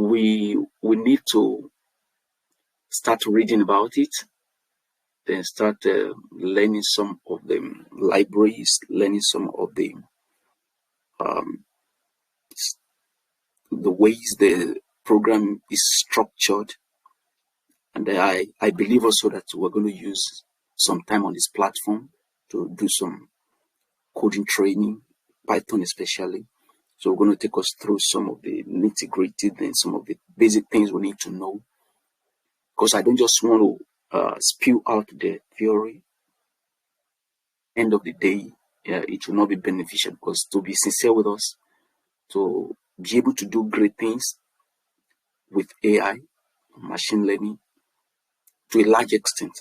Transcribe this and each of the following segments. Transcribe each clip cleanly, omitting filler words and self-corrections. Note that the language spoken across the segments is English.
we need to start reading about it, then start learning some of the libraries, learning some of um, the ways the program is structured. And I believe also that we're going to use some time on this platform to do some coding training, Python especially. So we're going to take us through some of the nitty gritty and some of the basic things we need to know. Because I don't just want to spew out the theory. End of the day, it will not be beneficial, because to be sincere with us, to be able to do great things with AI, machine learning, to a large extent,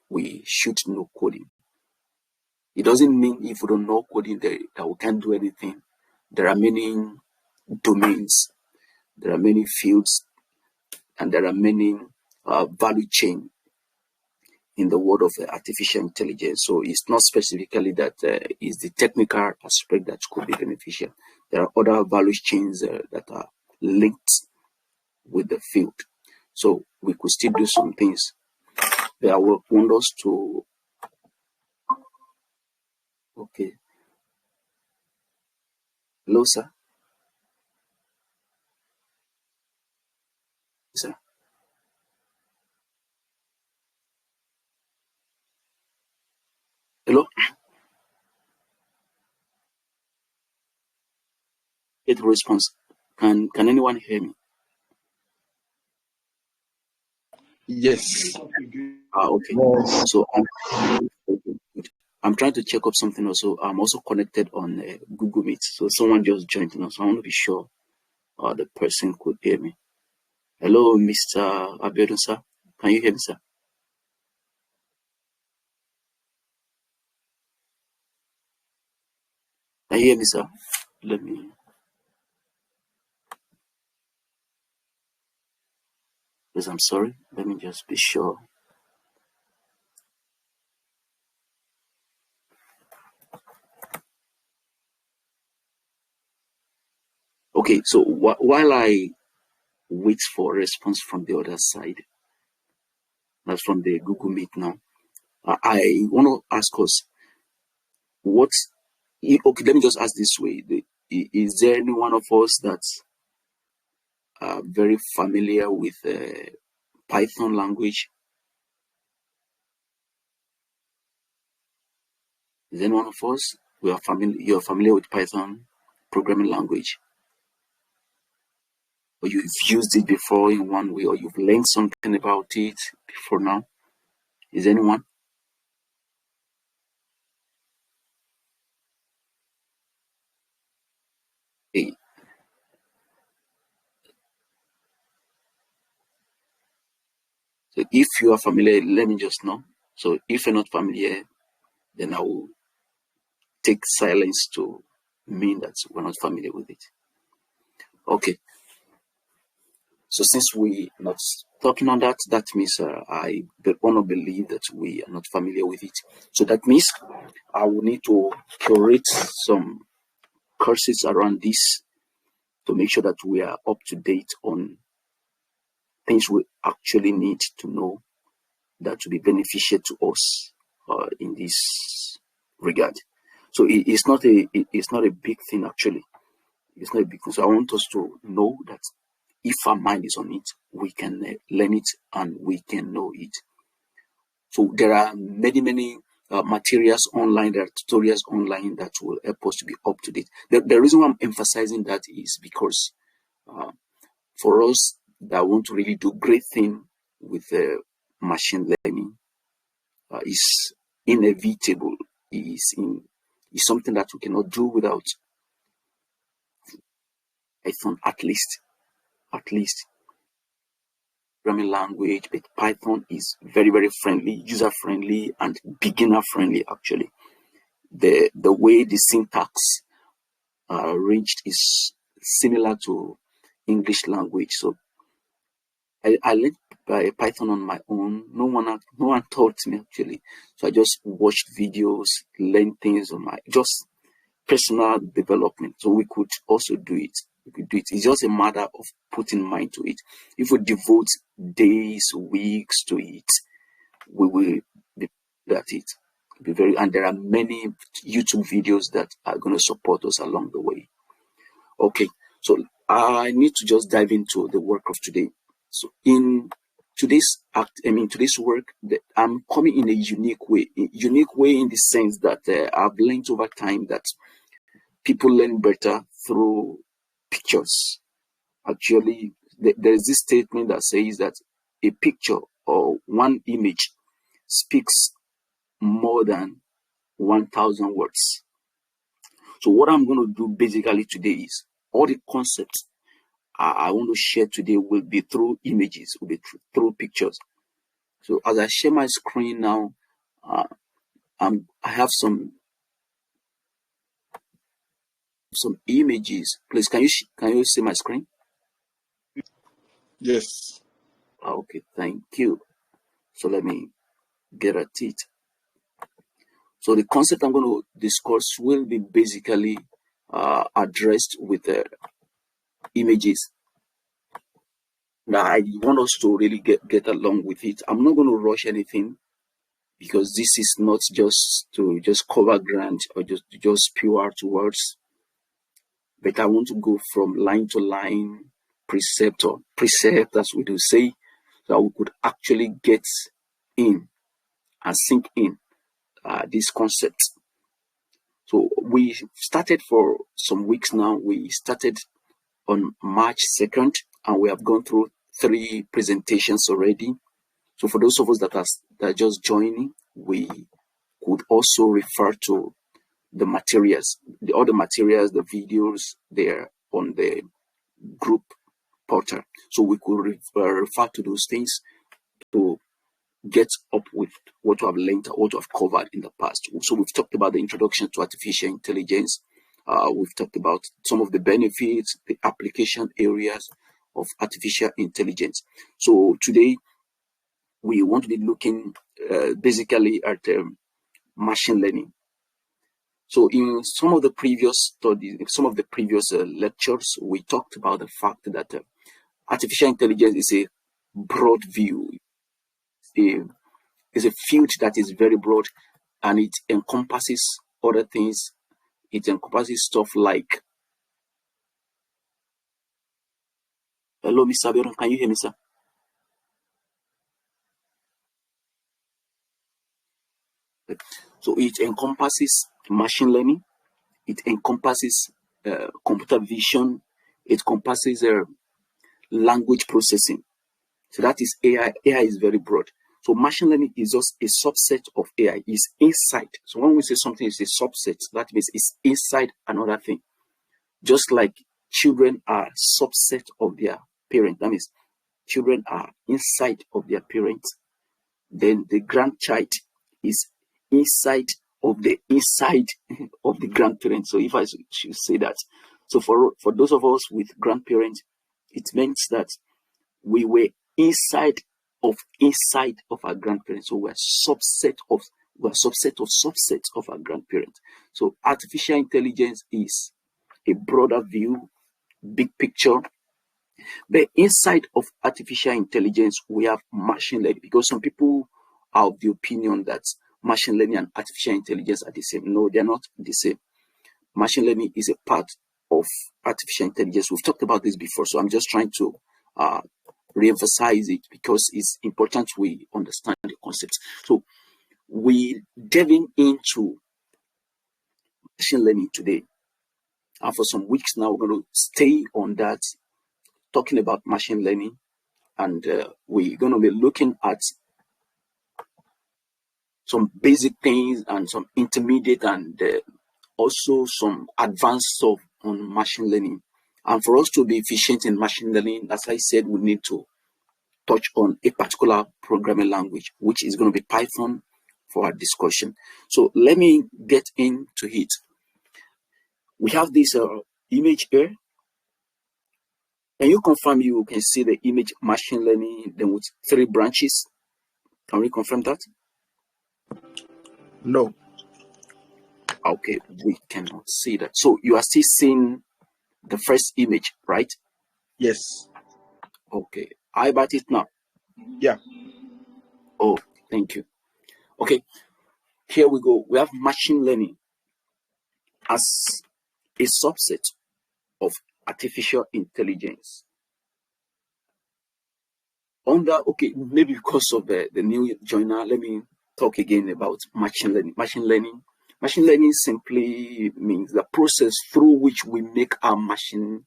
we should know coding. It doesn't mean if we don't know coding that we can't do anything. There are many domains, there are many fields, and there are many value chain in the world of artificial intelligence. So it's not specifically that it's the technical aspect that could be beneficial. There are other value chains that are linked with the field. So we could still do some things. But I will want us to, okay. Hello, sir. Sir. Hello. Get response. Can anyone hear me? Yes. Okay. So I'm trying to check up something also. I'm also connected on Google Meet. So someone just joined now. So I want to be sure the person could hear me. Hello, Mr. Abiodun, sir. Can you hear me, sir? Can you hear me, sir? Let me. Yes, I'm sorry. Let me just be sure. Okay, so while I wait for a response from the other side, that's from the Google Meet now, I want to ask us what. Okay, let me just ask this way: is there any one of us that's very familiar with Python language? Is any one of us you're familiar with Python programming language? Or you've used it before in one way, or you've learned something about it before now? Is anyone? Hey, so if you are familiar, let me just know. So if you're not familiar, then I will take silence to mean that we're not familiar with it. Okay. So since we not talking on that, that means I want to believe that we are not familiar with it. So that means I will need to curate some courses around this to make sure that we are up to date on things we actually need to know that will be beneficial to us in this regard. So it's not a big thing actually. It's not a big thing. So I want us to know that if our mind is on it, we can learn it and we can know it. So there are many materials online, there are tutorials online that will help us to be up to date. The reason why I'm emphasizing that is because for us that want to really do great thing with machine learning, is inevitable, is something that we cannot do without Python, at least programming language. But Python is very friendly, user friendly, and beginner friendly. Actually, the way the syntax arranged is similar to English language. So I learned Python on my own. No one taught me actually. So I just watched videos, learned things on my just personal development. So we could also do it. we could do it. It's just a matter of putting mind to it. If we devote days, weeks to it, we will be good at it. Be very, and there are many YouTube videos that are going to support us along the way. Okay, so I need to just dive into the work of today. So in today's work, I'm coming in a unique way in the sense that I've learned over time that people learn better through pictures. Actually, there is this statement that says that a picture or one image speaks more than 1,000 words. So what I'm going to do basically today is all the concepts I want to share today will be through images, will be through pictures. So as I share my screen now, I have some images. Please, can you see my screen? Yes. Okay, thank you. So let me get at it. So the concept I'm going to discuss will be basically addressed with images. Now I want us to really get along with it. I'm not going to rush anything because this is not just to just cover ground or just spew out words, but I want to go from line to line, precept or precept, as we do say, so that we could actually get in and sink in this concept. So we started for some weeks now. We started on March 2nd, and we have gone through 3 presentations already. So for those of us that are just joining, we could also refer to the materials, all the materials, the videos there on the group portal. So we could refer to those things to get up with what we have learned, what we have covered in the past. So we've talked about the introduction to artificial intelligence. We've talked about some of the benefits, the application areas of artificial intelligence. So today we want to be looking basically at machine learning. So in some of the previous studies, some of the previous lectures, we talked about the fact that artificial intelligence is a broad view. It's a field that is very broad, and it encompasses other things. It encompasses stuff like, hello, Mr. Abiodun, can you hear me, sir? So it encompasses machine learning, it encompasses computer vision, it encompasses language processing. So that is AI. AI is very broad. So machine learning is just a subset of AI. It's inside. So when we say something is a subset, that means it's inside another thing. Just like children are subset of their parent. That means children are inside of their parents. Then the grandchild is inside of the inside of the grandparents. So if I should say that. So for those of us with grandparents, it means that we were inside of our grandparents. So we're subset of subsets of our grandparents. So artificial intelligence is a broader view, big picture. The inside of artificial intelligence, we have machine learning, because some people are of the opinion that machine learning and artificial intelligence are the same. No, they're not the same. Machine learning is a part of artificial intelligence. We've talked about this before, so I'm just trying to re-emphasize it because it's important we understand the concepts. So we delving into machine learning today, and for some weeks now we're going to stay on that, talking about machine learning, and we're going to be looking at some basic things and some intermediate and also some advanced stuff on machine learning. And for us to be efficient in machine learning, as I said, we need to touch on a particular programming language, which is going to be Python for our discussion. So let me get into it. We have this image here. Can you confirm you can see the image machine learning then with 3 branches? Can we confirm that? No. Okay, we cannot see that. So you are still seeing the first image, right? Yes. Okay. How about it now? Yeah. Oh, thank you. Okay. Here we go. We have machine learning as a subset of artificial intelligence. Okay, maybe because of the new joiner, let me talk again about machine learning. Machine learning simply means the process through which we make our machine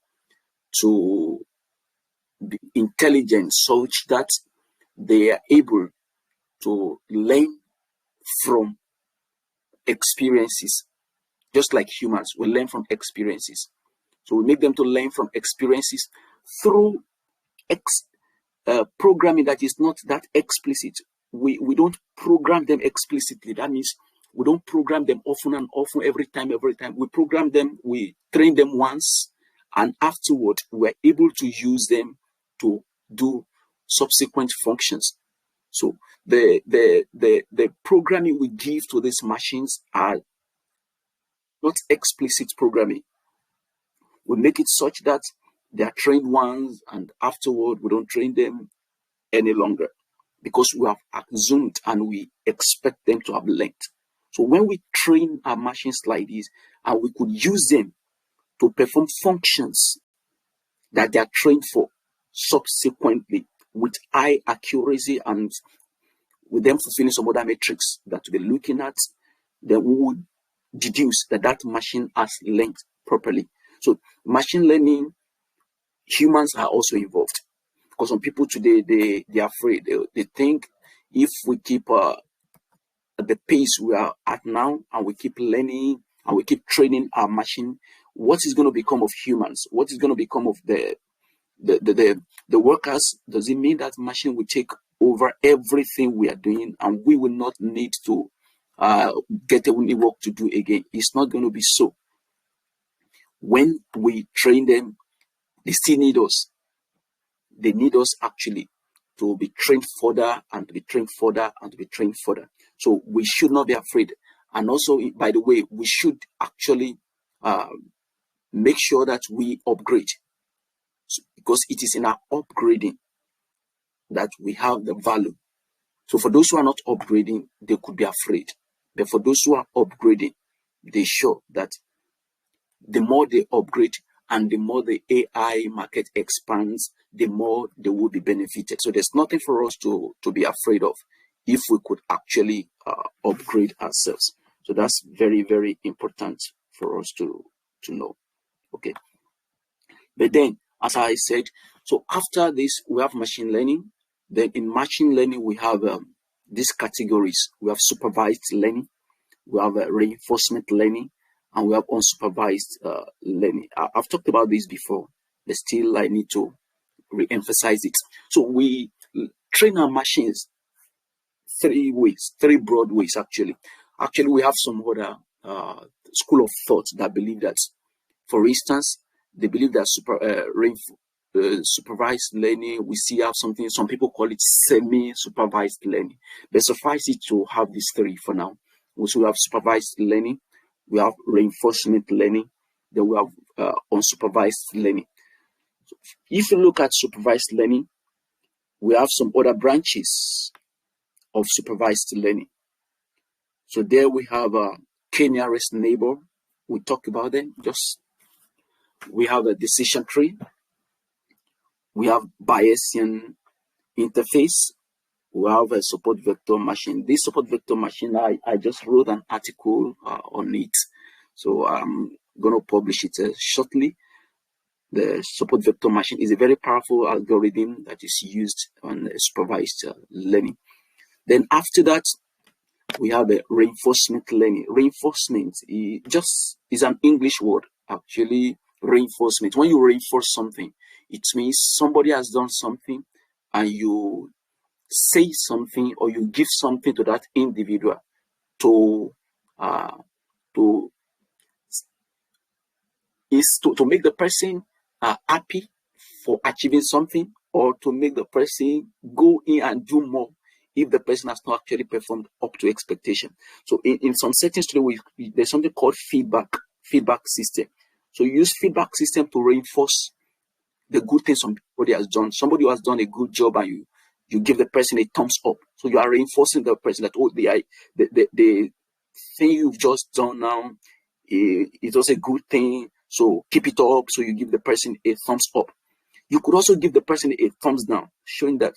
to be intelligent such that they are able to learn from experiences, just like humans, we learn from experiences. So we make them to learn from experiences through programming that is not that explicit. We don't program them explicitly. That means we don't program them often and often, every time. We program them, we train them once, and afterward we're able to use them to do subsequent functions. So the programming we give to these machines are not explicit programming. We make it such that they are trained once, and afterward we don't train them any longer, because we have assumed and we expect them to have learned. So when we train our machines like this, and we could use them to perform functions that they are trained for subsequently with high accuracy, and with them fulfilling some other metrics that we're looking at, then we would deduce that that machine has learned properly. So machine learning, humans are also involved, because some people today, they're afraid. They think if we keep at the pace we are at now, and we keep learning and we keep training our machine, what is going to become of humans? What is going to become of the workers? Does it mean that machine will take over everything we are doing, and we will not need to get any work to do again? It's not going to be so. When we train them, they still need us. They need us actually to be trained further, and to be trained further, and to be trained further. So we should not be afraid. And also, by the way, we should actually make sure that we upgrade, because it is in our upgrading that we have the value. So for those who are not upgrading, they could be afraid. But for those who are upgrading, they show that the more they upgrade and the more the AI market expands, the more they will be benefited. So there's nothing for us to be afraid of if we could actually upgrade ourselves. So that's very, very important for us to know. Okay. But then, as I said, so after this, we have machine learning. Then in machine learning, we have these categories. We have supervised learning, we have reinforcement learning, and we have unsupervised learning. I've talked about this before, but still I need to re-emphasize it. So we train our machines three broad ways actually. Actually, we have some other school of thought that believe that, for instance, they believe that supervised learning, we see have something, some people call it semi-supervised learning. But suffice it to have these three for now. So we have supervised learning, we have reinforcement learning, then we have unsupervised learning. So if you look at supervised learning, we have some other branches of supervised learning. So there we have a k-nearest neighbor. We talk about them. We have a decision tree. We have Bayesian interface. We have a support vector machine. This support vector machine, I just wrote an article on it. So I'm going to publish it shortly. The support vector machine is a very powerful algorithm that is used on supervised learning. Then after that, we have a reinforcement learning. Reinforcement is an English word, actually. Reinforcement. When you reinforce something, it means somebody has done something, and you say something, or you give something to that individual to make the person happy for achieving something, or to make the person go in and do more if the person has not actually performed up to expectation. So in some settings today, there's something called feedback system. So you use feedback system to reinforce the good things somebody has done. Somebody who has done a good job, and you give the person a thumbs up. So you are reinforcing the person that, oh, the thing you've just done now, it was a good thing. So keep it up. So you give the person a thumbs up. You could also give the person a thumbs down, showing that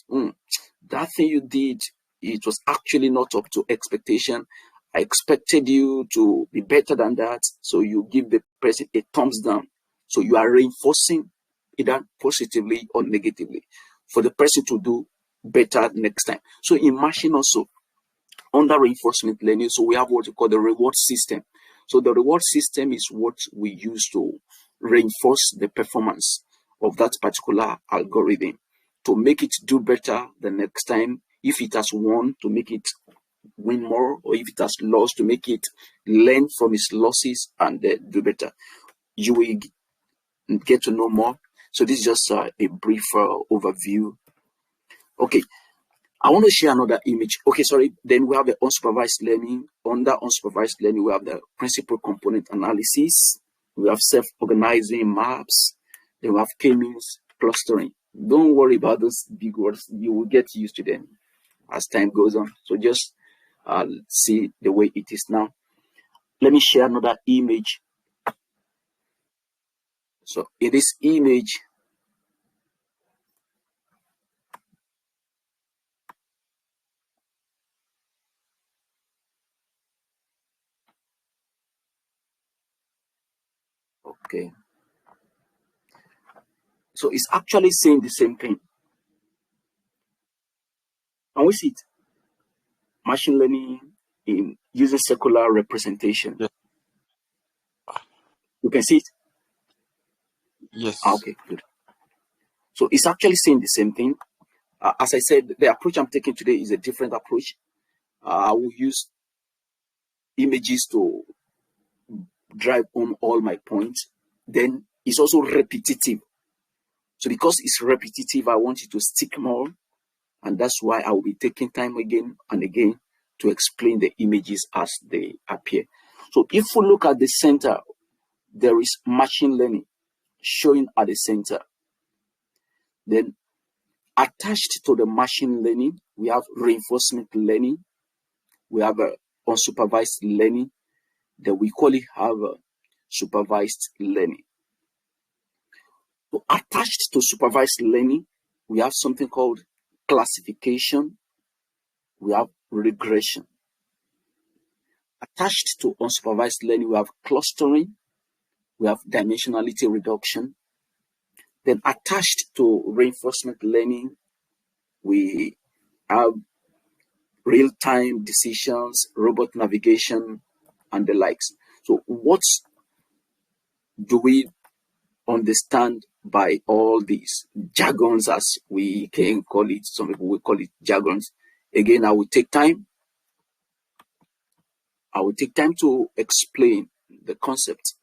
that thing you did, it was actually not up to expectation. I expected you to be better than that. So you give the person a thumbs down. So you are reinforcing either positively or negatively for the person to do better next time. So in machine also, under reinforcement learning, so we have what we call the reward system. So the reward system is what we use to reinforce the performance of that particular algorithm to make it do better the next time. If it has won, to make it win more, or if it has lost, to make it learn from its losses and do better. You will get to know more. So this is just a brief overview. Okay, I want to share another image. Okay, sorry. Then we have the unsupervised learning. Under unsupervised learning, we have the principal component analysis. We have self-organizing maps. Then we have k-means clustering. Don't worry about those big words. You will get used to them as time goes on. So just see the way it is now. Let me share another image. So in this image, okay. So it's actually saying the same thing. And we see it. Machine learning in using circular representation. Yes. You can see it. Yes. Okay, good. So it's actually saying the same thing. As I said, the approach I'm taking today is a different approach. I will use images to drive home all my points. Then it's also repetitive. So because it's repetitive, I want you to stick more. And that's why I will be taking time again and again to explain the images as they appear. So if we look at the center, there is machine learning showing at the center. Then attached to the machine learning, we have reinforcement learning. We have unsupervised learning. Then we call it supervised learning. So attached to supervised learning, we have something called classification. We have regression. Attached to unsupervised learning, we have clustering. We have dimensionality reduction. Then attached to reinforcement learning, we have real-time decisions, robot navigation, and the likes. So what do we understand by all these jargons, as we can call it? Some people will call it jargons. Again, I will take time to explain the concept.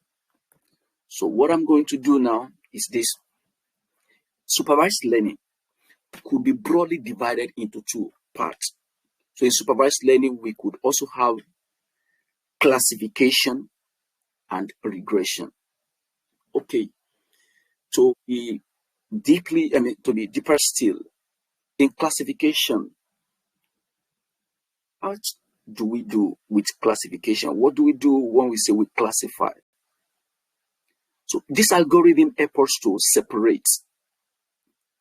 So what I'm going to do now is this. Supervised learning could be broadly divided into two parts. So in supervised learning, we could also have classification and regression. Okay, to be to be deeper still, in classification, what do we do with classification? What do we do when we say we classify? So this algorithm helps us to separate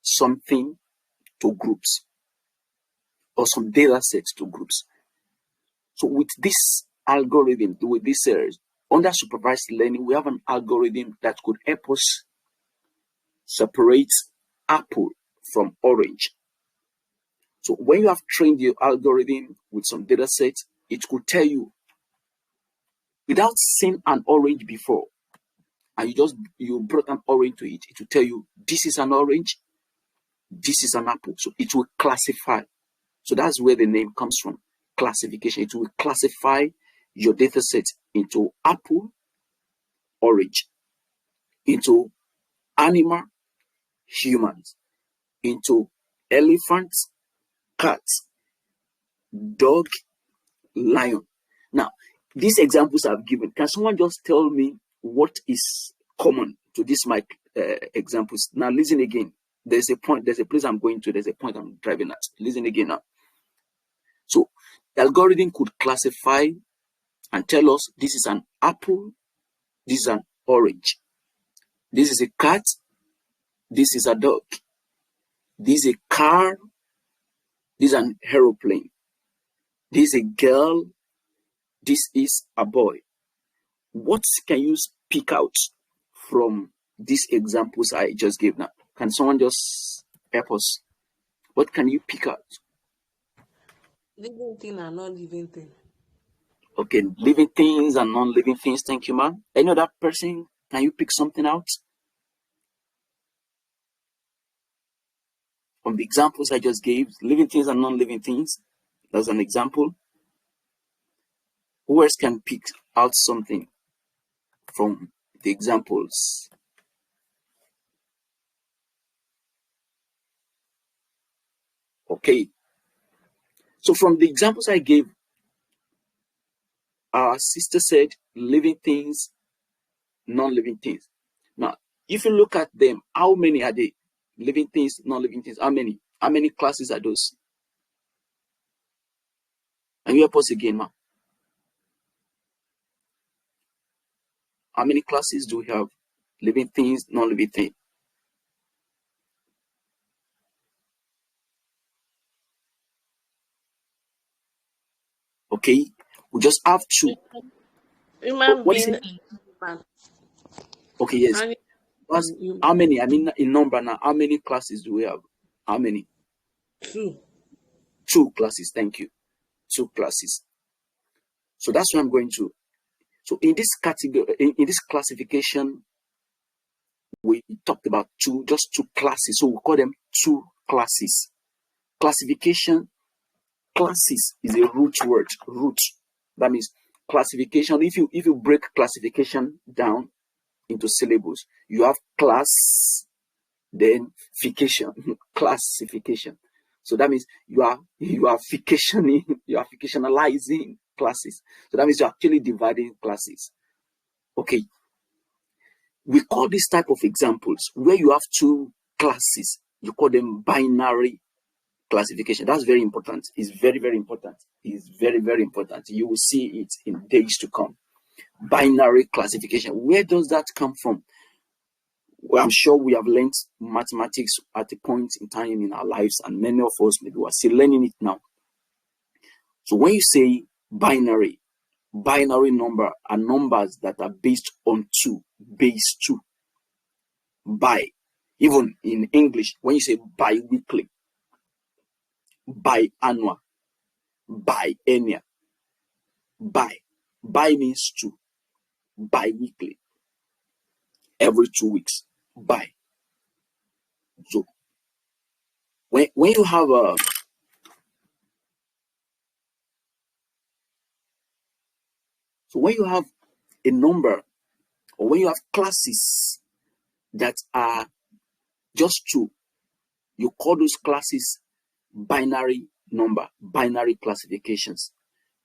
something to groups or some data sets to groups. So with this algorithm, with this under supervised learning, we have an algorithm that could help us separate apple from orange. So when you have trained your algorithm with some data sets, it could tell you, without seeing an orange before, and you brought an orange to it, it will tell you this is an orange, this is an apple. So it will classify. So that's where the name comes from, classification. It will classify your data set into apple, orange, into animal, humans, into elephants, cats, dog, lion. Now, these examples I've given, can someone just tell me what is common to this my examples. Now listen again. There's a place I'm going to, there's a point I'm driving at. Listen again now. So the algorithm could classify and tell us this is an apple, this is an orange, this is a cat, this is a dog, this is a car, this is an aeroplane, this is a girl, this is a boy. What can you pick out from these examples I just gave now? Can someone just help us? What can you pick out? Living thing and non-living thing. Okay, living things and non-living things. Thank you, ma'am. Any other person? Can you pick something out from the examples I just gave? Living things and non-living things. That's an example. Who else can pick out something from the examples? Okay. So from the examples I gave, our sister said living things, non-living things. Now, if you look at them, how many are they? Living things, non-living things. How many? How many classes are those? And you help us again, ma'am. How many classes do we have? Living things, non-living things. Okay, we just have two. Human What is being it? and human. Okay, yes. And That's human. how many? I mean, in number now, how many classes do we have? How many? 2. Two classes. Thank you. Two classes. So that's what I'm going to. So in this category, in this classification, we talked about just two classes. So we call them two classes. Classification, classes is a root word. Root. That means classification. If you break classification down into syllables, you have class, then fication, classification. So that means you are ficationing, you are fictionalizing classes. So that means you're actually dividing classes. Okay. We call this type of examples where you have two classes, you call them binary classification. That's very important. It's very, very important. It's very, very important. You will see it in days to come. Binary classification. Where does that come from? Well, I'm sure we have learned mathematics at a point in time in our lives, and many of us maybe are still learning it now. So when you say binary number are numbers that are based on two, base two. Bi, even in English, when you say bi-weekly, biannual, biennial, bi means two, bi-weekly, every 2 weeks, bi. So when you have a number, or when you have classes that are just two, you call those classes binary number, binary classifications.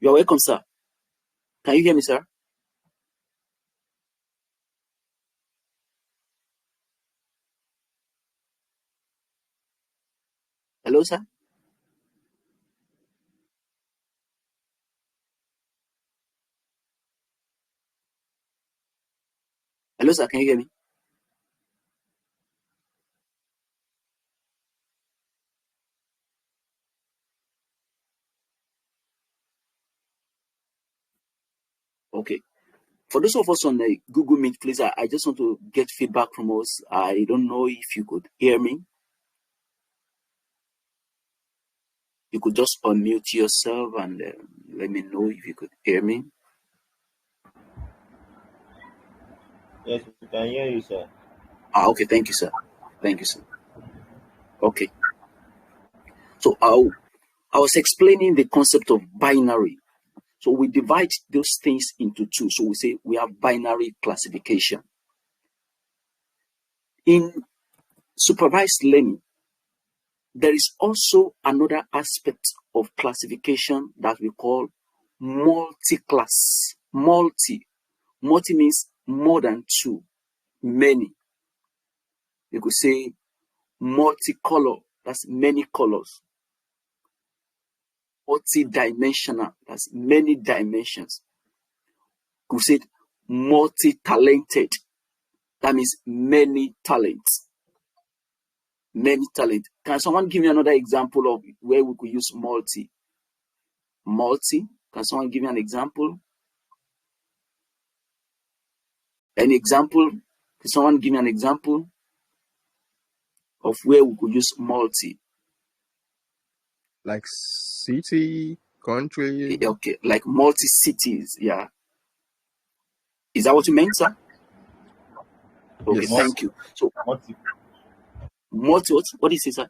You are welcome, sir. Can you hear me, sir? Hello, sir? Hello, sir, can you hear me? Okay. For those of us on the Google Meet, please, I just want to get feedback from us. I don't know if you could hear me. You could just unmute yourself and let me know if you could hear me. Yes, we can hear you, sir. Okay. Thank you, sir. Thank you, sir. Okay. So I was explaining the concept of binary. So we divide those things into two. So we say we have binary classification. In supervised learning, there is also another aspect of classification that we call multi-class. Multi means more than two. many. You could say multicolor, that's many colors. Multidimensional, that's many dimensions. You could say multi-talented, that means many talents. Many talent. Can someone give me another example of where we could use multi? Multi. Can someone give me an example? Any example? Can someone give me an example of where we could use multi? Like city, country. Okay, like multi cities. Yeah. Is that what you meant, sir? Okay, Yes. thank you. So Multi. what is it, sir?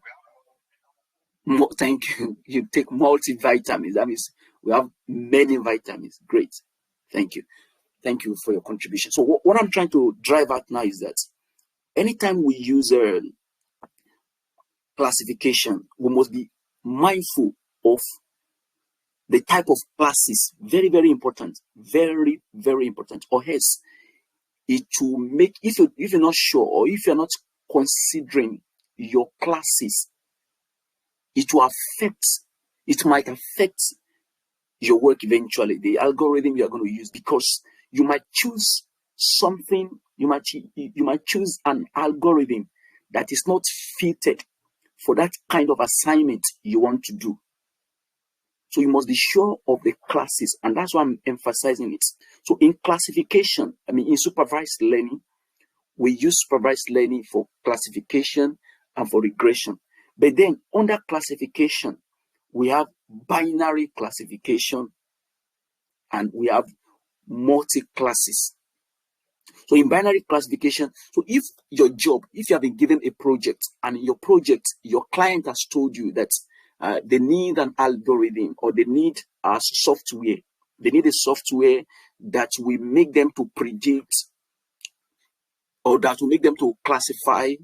Thank you. You take multivitamins. That means we have many vitamins. Great. Thank you. Thank you for your contribution. So what I'm trying to drive at now is that anytime we use classification, we must be mindful of the type of classes. Very, very important. Very, very important. Or else it will make, if you're not sure, or if you're not considering your classes, it might affect your work eventually, the algorithm you're going to use, because you might choose something, you might choose an algorithm that is not fitted for that kind of assignment you want to do. So you must be sure of the classes, and that's why I'm emphasizing it. So in classification, in supervised learning, we use supervised learning for classification and for regression. But then under classification, we have binary classification and we have multi-classes. So in binary classification, so if you have been given a project, and in your project, your client has told you that they need an algorithm, or they need a software. They need a software that will make them to predict, or that will make them to classify,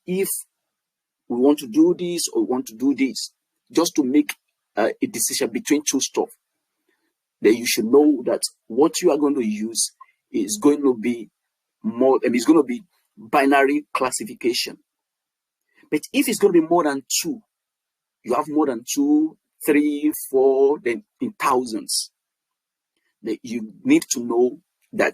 if we want to do this or we want to do this, just to make a decision between two stuff. Then you should know that what you are going to use is going to be it's going to be binary classification. But if it's going to be more than two, you have more than 2, 3, 4, then in thousands, then you need to know that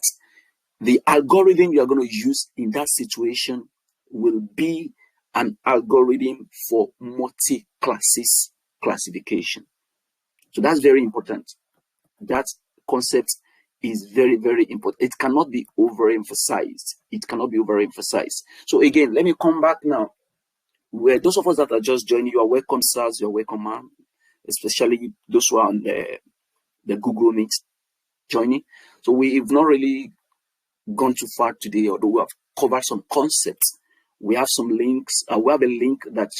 the algorithm you are going to use in that situation will be an algorithm for multi-classes classification. So that's very important. That concept is very, very important. It cannot be overemphasized. So again, let me come back now. Where those of us that are just joining, you are welcome, sirs, you're welcome, ma'am, especially those who are on the Google Meet joining. So we've not really gone too far today, although we have covered some concepts. We have some links. We have a link that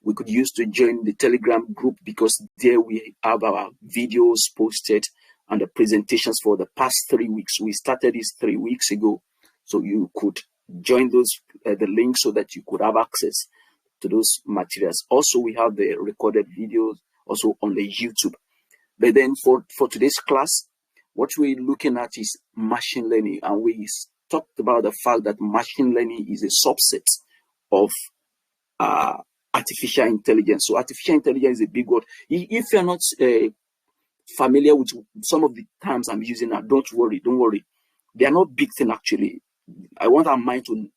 we could use to join the Telegram group, because there we have our videos posted and the presentations for the past 3 weeks. We started this 3 weeks ago, so you could join those the links so that you could have access to those materials. Also, we have the recorded videos also on the YouTube. But then for today's class, what we're looking at is machine learning, and we talked about the fact that machine learning is a subset of artificial intelligence. So artificial intelligence is a big word. If you're not familiar with some of the terms I'm using now, don't worry. They are not big things, actually. I want our mind to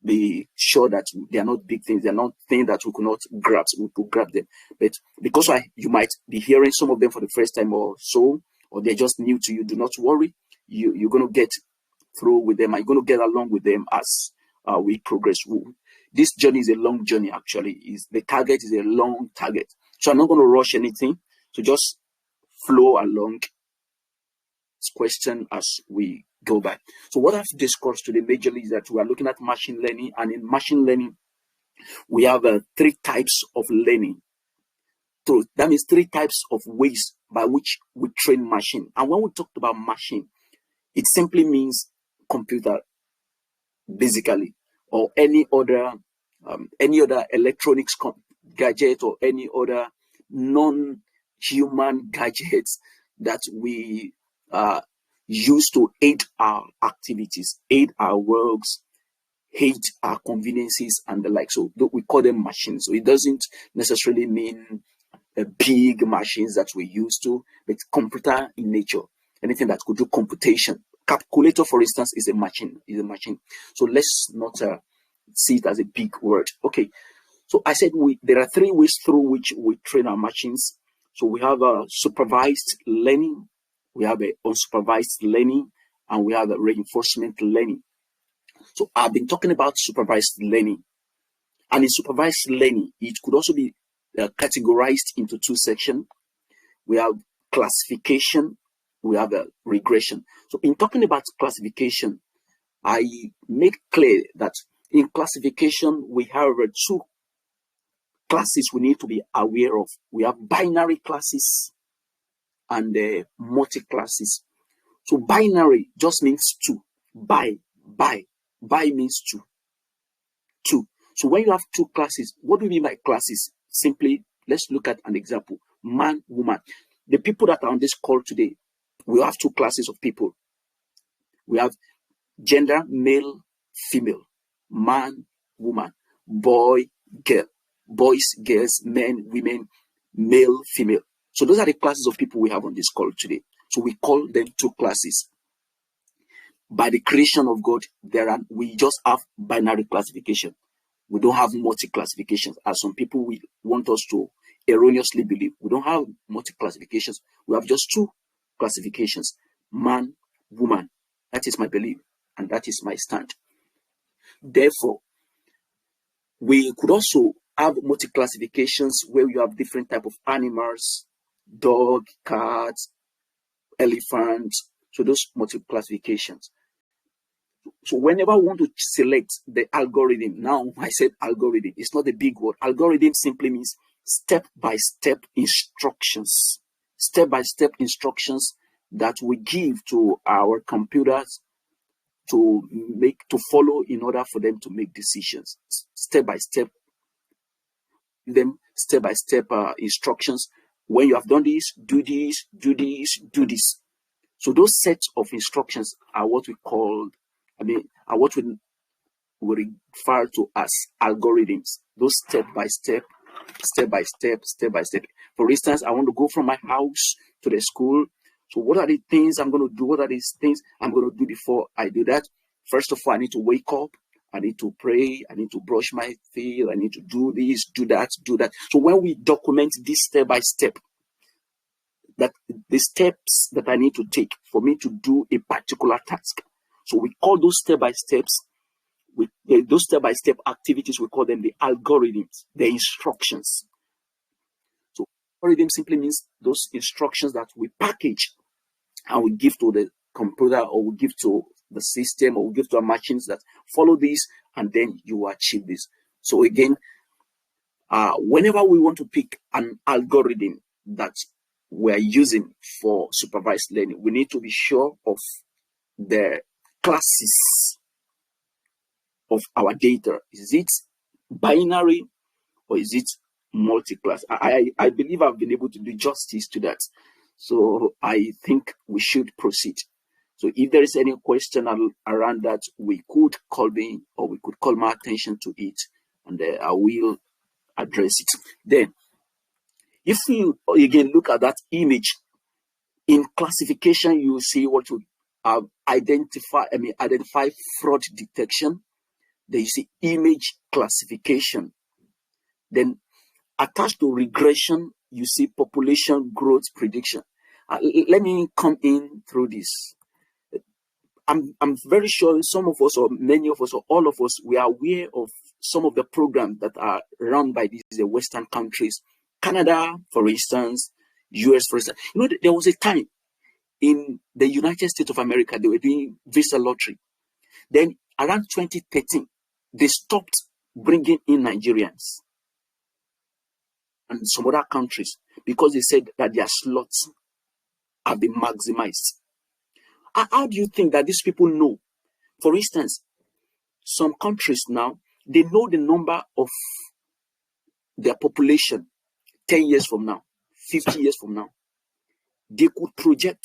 be sure that they are not big things. They are not things that we could not grasp. We could grab them. But because you might be hearing some of them for the first time or so, or they're just new to you, do not worry. You're going to get through with them. You're going to get along with them as we progress. This journey is a long journey, actually. The target is a long target. So I'm not going to rush anything. So just flow along. Question as we go by. So what I've discussed today majorly is that we are looking at machine learning, and in machine learning we have 3 types of learning. So that means 3 types of ways by which we train machine. And when we talked about machine, it simply means computer, basically, or any other electronics gadget, or any other non-human gadgets that we use to aid our activities, aid our works, aid our conveniences and the like. So we call them machines. So it doesn't necessarily mean big machines that we use to, but computer in nature, anything that could do computation. Calculator, for instance, is a machine. So let's not see it as a big word. Okay. So I said there are three ways through which we train our machines. So we have supervised learning, we have unsupervised learning, and we have reinforcement learning. So I've been talking about supervised learning. And in supervised learning, it could also be categorized into two sections. We have classification, we have regression. So in talking about classification, I make clear that in classification, we have two classes we need to be aware of. We have binary classes and multi-classes. So binary just means two. Bi means two. So when you have two classes, what do you mean by classes? Simply, let's look at an example. Man, woman. The people that are on this call today, we have two classes of people. We have gender, male, female, man, woman, boy, girl, boys, girls, men, women, male, female. So those are the classes of people we have on this call today. So we call them two classes. By the creation of God, we just have binary classification. We don't have multi-classifications, as some people will want us to erroneously believe. We don't have multi-classifications. We have just two classifications, man, woman. That is my belief, and that is my stand. Therefore, we could also have multi-classifications where you have different type of animals, dog, cats, elephants. So those multi-classifications. So whenever we want to select the algorithm, now I said algorithm, it's not a big word. Algorithm simply means step-by-step instructions. Step-by-step instructions that we give to our computers to follow in order for them to make decisions. Step-by-step instructions. When you have done this, do this, do this, do this. So those sets of instructions are what we refer to as algorithms. Those step by step. For instance, I want to go from my house to the school. So what are the things I'm going to do? What are these things I'm going to do before I do that? First of all, I need to wake up. I need to pray. I need to brush my teeth. I need to do this, do that, do that. So when we document this step by step, that the steps that I need to take for me to do a particular task. So we call those step-by-step activities, we call them the algorithms, the instructions. So algorithm simply means those instructions that we package and we give to the computer, or we give to the system, or we give to our machines that follow this, and then you achieve this. So again, whenever we want to pick an algorithm that we're using for supervised learning, we need to be sure of the classes of our data. Is it binary or is it multi-class? I believe I've been able to do justice to that. So I think we should proceed. So if there is any question around that, we could call me, or we could call my attention to it, and I will address it. Then, if you again look at that image, in classification, you see what to identify fraud detection. Then you see image classification. Then attached to regression, you see population growth prediction. Let me come in through this. I'm very sure some of us, or many of us, or all of us, we are aware of some of the programs that are run by these Western countries. Canada, for instance, US, for instance. You know, there was a time in the United States of America, they were doing visa lottery. Then around 2013, they stopped bringing in Nigerians and some other countries because they said that their slots have been maximized. How do you think that these people know? For instance, some countries now, they know the number of their population 10 years from now, 50 years from now. they could project.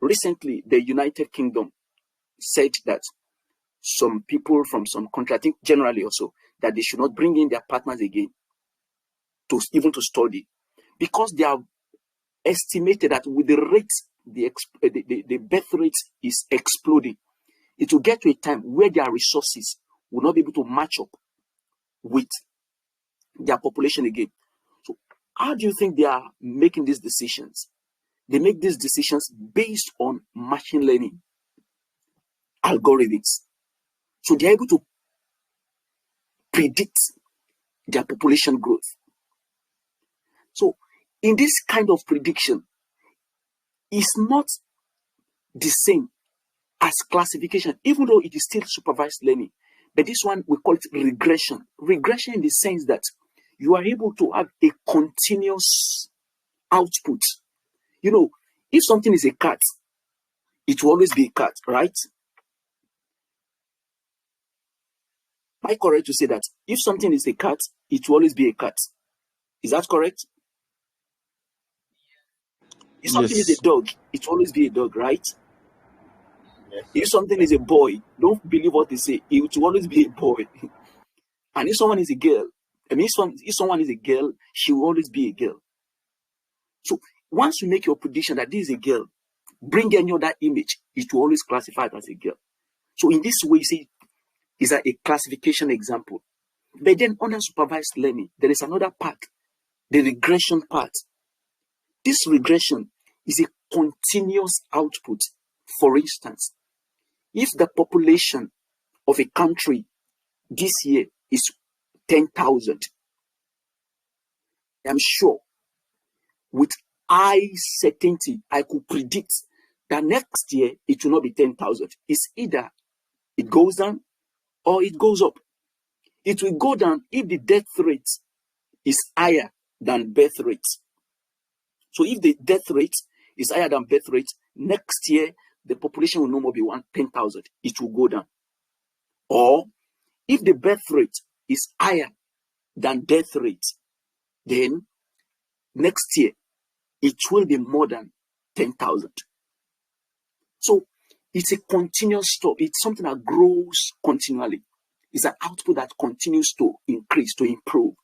Recently, the United Kingdom said that some people from some country, I think generally also, that they should not bring in their partners again to even to study, because they have estimated that with the rate, the birth rate is exploding. It will get to a time where their resources will not be able to match up with their population again. So how do you think they are making these decisions? They make these decisions based on machine learning algorithms. So they're able to predict their population growth. So in this kind of prediction, it's not the same as classification, even though it is still supervised learning. But this one, we call it regression. Regression in the sense that you are able to have a continuous output. You know, if something is a cat, it will always be a cat, right? Am I correct to say that if something is a cat, it will always be a cat? Is that correct? If something is a Yes. dog, it will always be a dog, right? Yes, If sir. something is a boy, don't believe what they say, it will always be a boy. And if someone is a girl, I mean, if someone is a girl, she will always be a girl. So once you make your prediction that this is a girl, bring any other image, it will always classify it as a girl. So in this way, you see, is a classification example. But then under supervised learning, there is another part, the regression part. This regression is a continuous output. For instance, if the population of a country this year is 10,000, I'm sure with high certainty, I could predict that next year it will not be 10,000. It's either it goes down or it goes up. It will go down if the death rate is higher than birth rate. So if the death rate is higher than birth rate, next year the population will no more be 10,000. It will go down. Or if the birth rate is higher than death rate, then next year it will be more than 10,000. So it's a continuous stuff. It's something that grows continually. It's an output that continues to increase, to improve,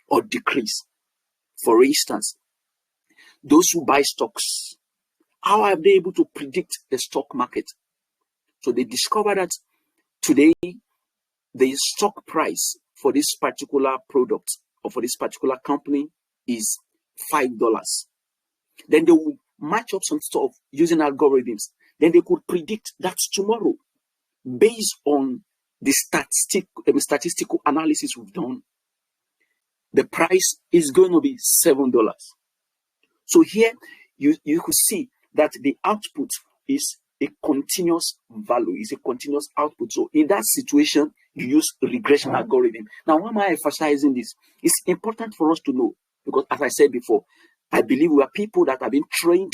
or decrease. For instance, those who buy stocks, how are they able to predict the stock market? So they discover that today the stock price for this particular product or for this particular company is $5. Then they will match up some stuff using algorithms. Then they could predict that tomorrow, based on the statistical analysis we've done, the price is going to be $7. So here you could see that the output is a continuous value, is a continuous output. So in that situation, you use regression algorithm. Now, why am I emphasizing this? It's important for us to know, because as I said before, I believe we are people that have been trained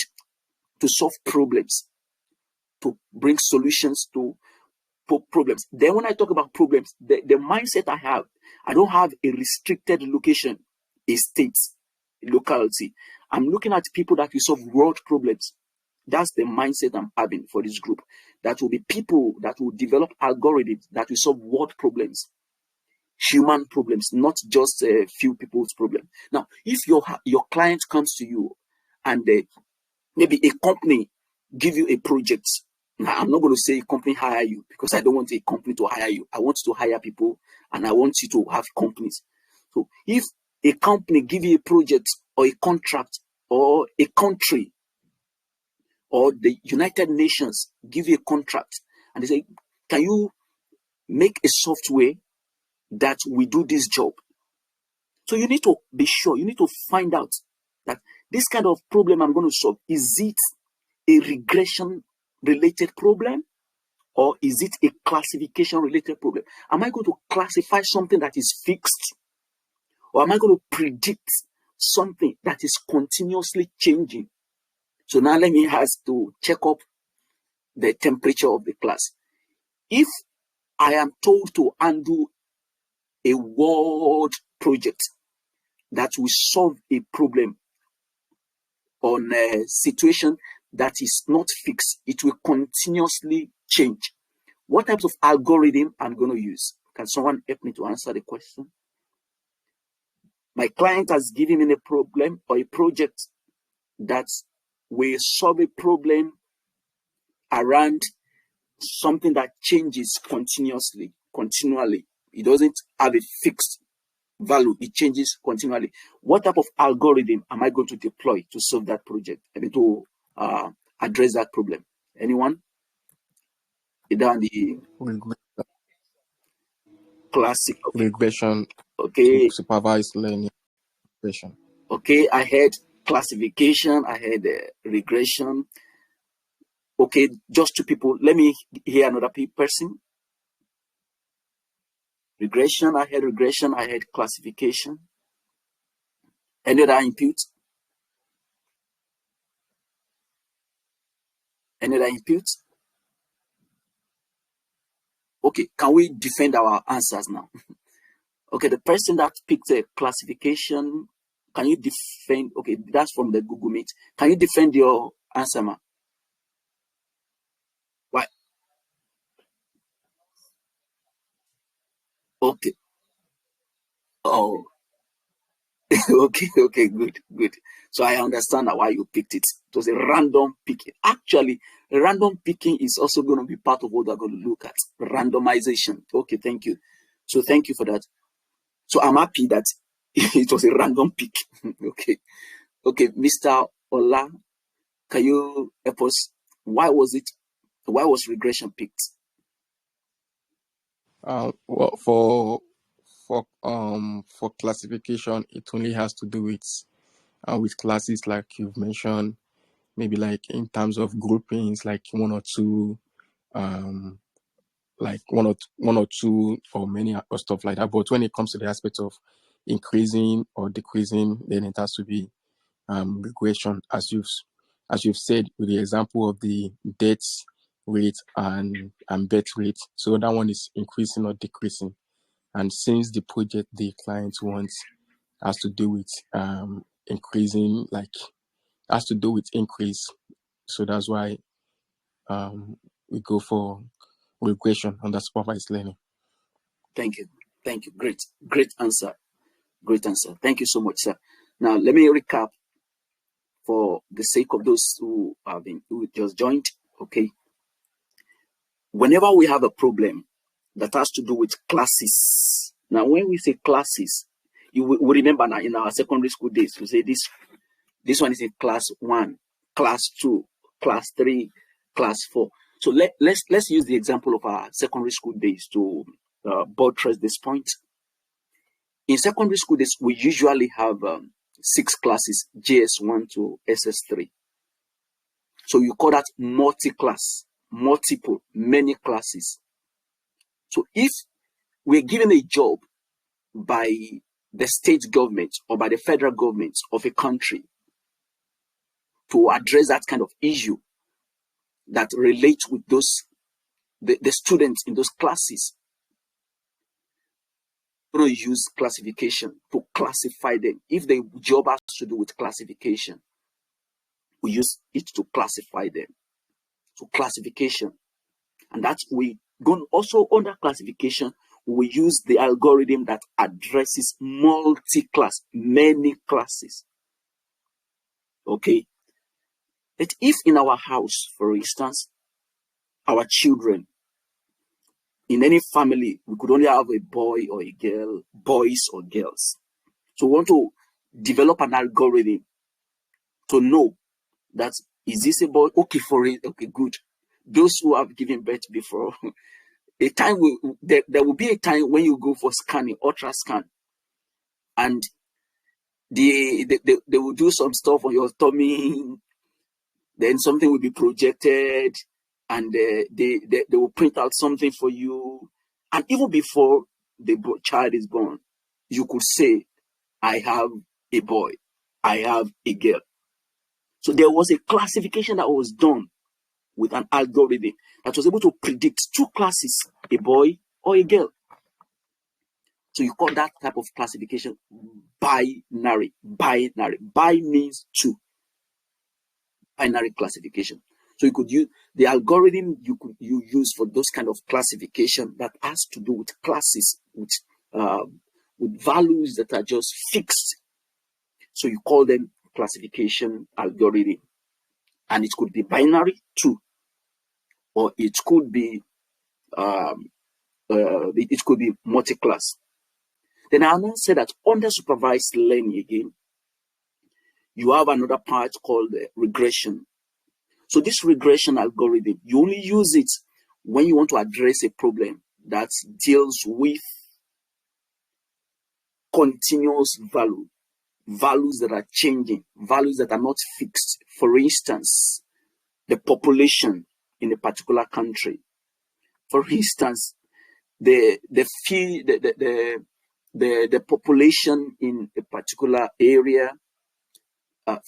to solve problems, to bring solutions to problems. Then when I talk about problems, the mindset I don't have a restricted location, a state, a locality. I'm looking at people that will solve world problems. That's the mindset I'm having for this group. That will be people that will develop algorithms that will solve world problems, human problems, not just a few people's problems. Now, if your client comes to you and maybe a company give you a project. Now, I'm not going to say a company hire you, because I don't want a company to hire you. I want you to hire people, and I want you to have companies. So if a company give you a project or a contract, or a country or the United Nations give you a contract and they say, can you make a software that will do this job? So you need to be sure, you need to find out that this kind of problem I'm going to solve, is it a regression related problem, or is it a classification related problem? Am I going to classify something that is fixed, or am I going to predict something that is continuously changing? So now let me have to check up the temperature of the class. If I am told to undo a world project that will solve a problem on a situation that is not fixed. It will continuously change. What types of algorithm I'm going to use? Can someone help me to answer the question? My client has given me a problem or a project that will solve a problem around something that changes continually. It doesn't have a fixed value. It changes continually. What type of algorithm am I going to deploy to solve that project? I mean, to address that problem? Anyone? Either on the classic. Regression, Okay. supervised learning regression. Okay, I had classification, I had regression. Okay, just two people. Let me hear another person. Regression, I had classification. Any other input? Any other input? Okay, can we defend our answers now? Okay, the person that picked a classification, can you defend? Okay, that's from the Google Meet. Can you defend your answer, ma? Why? Okay. Oh, okay, good. So I understand now why you picked it. It was a random picking. Actually, random picking is also going to be part of what we're going to look at. Randomization. Okay, thank you. So thank you for that. So I'm happy that it was a random pick. Okay, Mr. Ola, can you help us? Why was regression picked? Well, for classification, it only has to do with classes like you've mentioned, maybe like in terms of groupings, like one or two, like one or two or many or stuff like that. But when it comes to the aspect of increasing or decreasing, then it has to be regression, as you've said with the example of the death rate and birth rate. So that one is increasing or decreasing. And since the project the client wants has to do with increasing, like has to do with increase, so that's why we go for regression under supervised learning. Thank you. Great answer. Thank you so much, sir. Now let me recap for the sake of those who just joined. Okay. Whenever we have a problem that has to do with classes, now when we say classes, you will remember now in our secondary school days, we say this one is in class 1, class 2, class 3, class 4. So let's use the example of our secondary school days to buttress this point. In secondary school days, we usually have 6 classes, JS1 to SS3. So you call that multi-class, many classes. So if we're given a job by the state government or by the federal government of a country to address that kind of issue that relates with the students in those classes, we're going to use classification to classify them. If the job has to do with classification, we use it to classify them. So classification. And that's we go also under classification, we use the algorithm that addresses multi-class, many classes. Okay. But if in our house, for instance, our children, in any family, we could only have a boy or a girl, boys or girls. So we want to develop an algorithm to know that is this a boy? Okay, for it. Okay, good. Those who have given birth before, there will be a time when you go for scanning, ultra scan, and they will do some stuff on your tummy, then something will be projected, and they will print out something for you. And even before the child is born, you could say, I have a boy, I have a girl. So there was a classification that was done with an algorithm that was able to predict 2 classes, a boy or a girl. So you call that type of classification binary. Bi means 2. binary classification. So you could use the algorithm you use for those kind of classification that has to do with classes, with values that are just fixed. So you call them classification algorithm, and it could be binary too, or it could be multi-class. Then I'll now say that under supervised learning again, you have another part called regression. So this regression algorithm, you only use it when you want to address a problem that deals with continuous values that are changing, values that are not fixed. For instance, the population in a particular country. For instance, the population in a particular area.